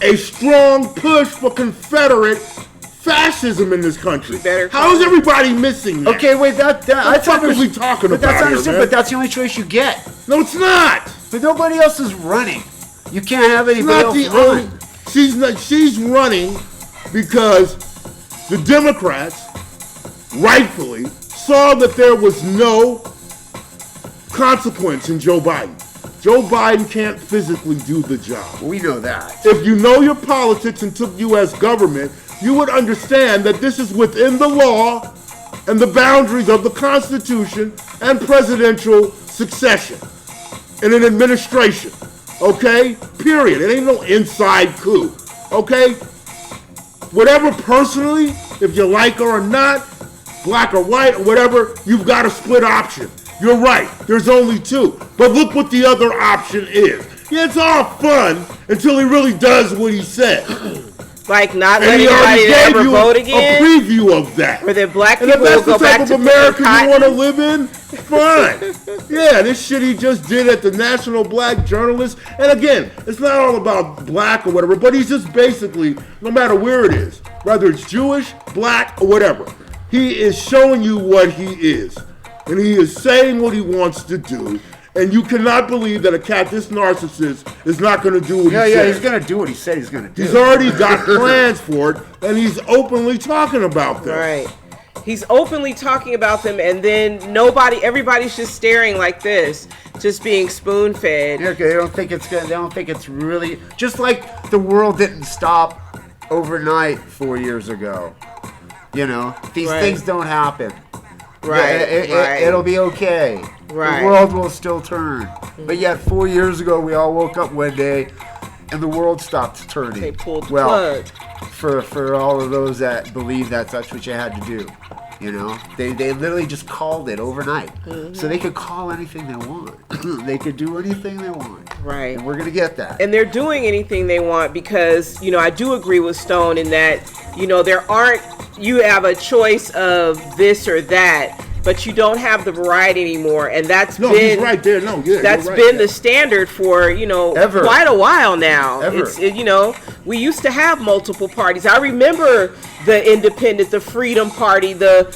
a strong push for Confederate fascism in this country. How is everybody missing that? Okay, wait, that's what are we talking about that's here, understood, man? but that's the only choice you get. No, it's not. But nobody else is running. You can't have anybody else run. She's running because the Democrats rightfully saw that there was no consequence in Joe Biden. Joe Biden can't physically do the job. We know that. If you know your politics and took U.S. government, you would understand that this is within the law and the boundaries of the Constitution and presidential succession in an administration. Okay? Period. It ain't no inside coup. Okay? Whatever personally, if you like her or not, black or white or whatever, you've got a split option. You're right. There's only two. But look what the other option is. Yeah, it's all fun until he really does what he said. Like not letting anybody ever vote again. A preview of that. Or that black and people if that's will go the type back of to America cotton. you want to live in, fine. Yeah, this shit he just did at the National Black Journalist. And again, it's not all about black or whatever, but he's just basically, no matter where it is, whether it's Jewish, black, or whatever, he is showing you what he is. And he is saying what he wants to do. And you cannot believe that a cat this narcissist is not going to do what he said. Yeah, he's going to do what he said he's going to do. He's already got plans for it, and he's openly talking about them. Right. He's openly talking about them, and then everybody's just staring like this, just being spoon-fed. Yeah, they don't think it's good. They don't think it's really, just like the world didn't stop overnight 4 years ago. You know, these things don't happen. Right. It'll be okay. Right. The world will still turn. Mm-hmm. But yet 4 years ago, we all woke up one day and the world stopped turning. They pulled the plug. For all of those that believe that's what you had to do. You know, they literally just called it overnight. Mm-hmm. So they could call anything they want. They could do anything they want. Right. And we're going to get that. And they're doing anything they want because, you know, I do agree with Stone in that, you know, you have a choice of this or that, but you don't have the variety anymore. And that's been he's right there. No, yeah, that's right, been the standard for, you know, quite a while now. You know, we used to have multiple parties. I remember the Independent, the Freedom Party, the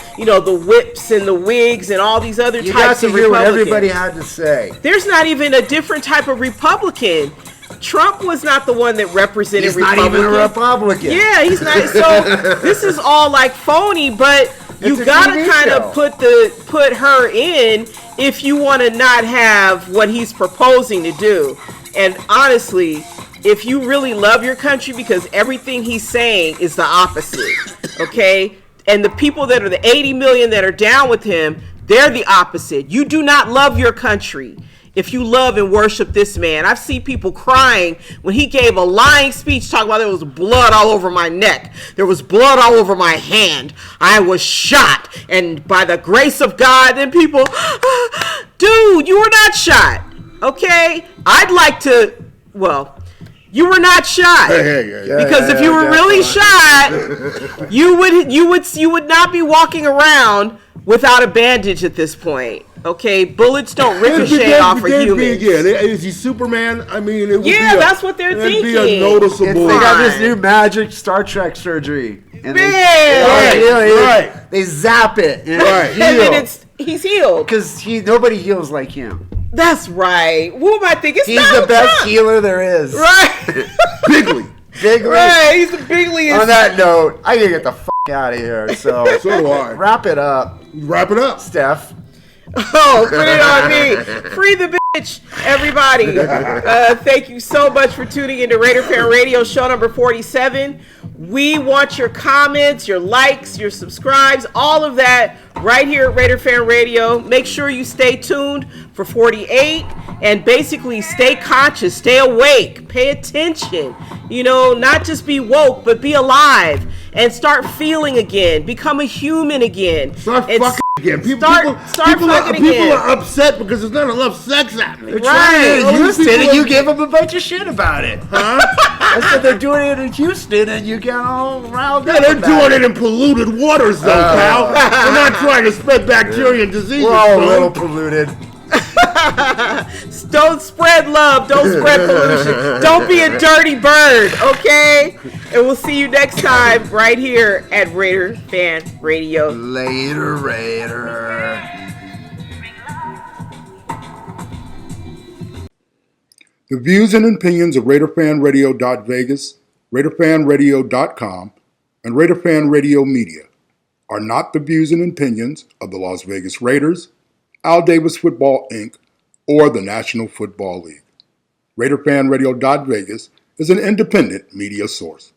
whips and the wigs and all these other types of Republicans. You got to hear what everybody had to say. There's not even a different type of Republican. Trump was not the one that represented Republicans. He's not even a Republican. Yeah, he's not. So this is all like phony, but you gotta kind of put her in if you want to not have what he's proposing to do. And honestly, if you really love your country, because everything he's saying is the opposite, okay? And the people that are the 80 million that are down with him, they're the opposite. You do not love your country if you love and worship this man. I've seen people crying when he gave a lying speech talking about there was blood all over my neck. There was blood all over my hand. I was shot. And by the grace of God, then people, dude, you were not shot. Okay? I'd like to, you were not shot. Because if you were really shot, you would not be walking around without a bandage at this point. Okay, bullets don't ricochet off of humans. Is he Superman? I mean, it would that's what they're thinking. It'd be a noticeable. They got this new magic Star Trek surgery, and they zap it, and and then he's healed because nobody heals like him. That's right. Who am I thinking? He's the best healer there is. Right, Bigly. Right, he's the bigliest. On that note, I gotta get the out of here. So do I. Wrap it up. Wrap it up, Steph. Oh, put it on me. Free the bitch, everybody. Thank you so much for tuning into Raider Fan Radio, show number 47. We want your comments, your likes, your subscribes, all of that right here at Raider Fan Radio. Make sure you stay tuned for 48 and basically stay conscious, stay awake, pay attention. You know, not just be woke, but be alive and start feeling again. Become a human again. Start fucking again. People are upset because there's not enough sex happening. Right. In Houston, and you give them a bunch of shit about it. Huh? I said they're doing it in Houston, and you get all riled up. They're doing it in polluted waters, though, pal. We're not trying to spread bacteria and diseases. We're all a little polluted. Don't spread love. Don't spread pollution. Don't be a dirty bird, okay? And we'll see you next time right here at Raider Fan Radio. Later, Raider. The views and opinions of RaiderFanRadio.Vegas, RaiderFanRadio.com, and Raider Fan Radio Media are not the views and opinions of the Las Vegas Raiders, Al Davis Football, Inc., or the National Football League. RaiderFanRadio.Vegas is an independent media source.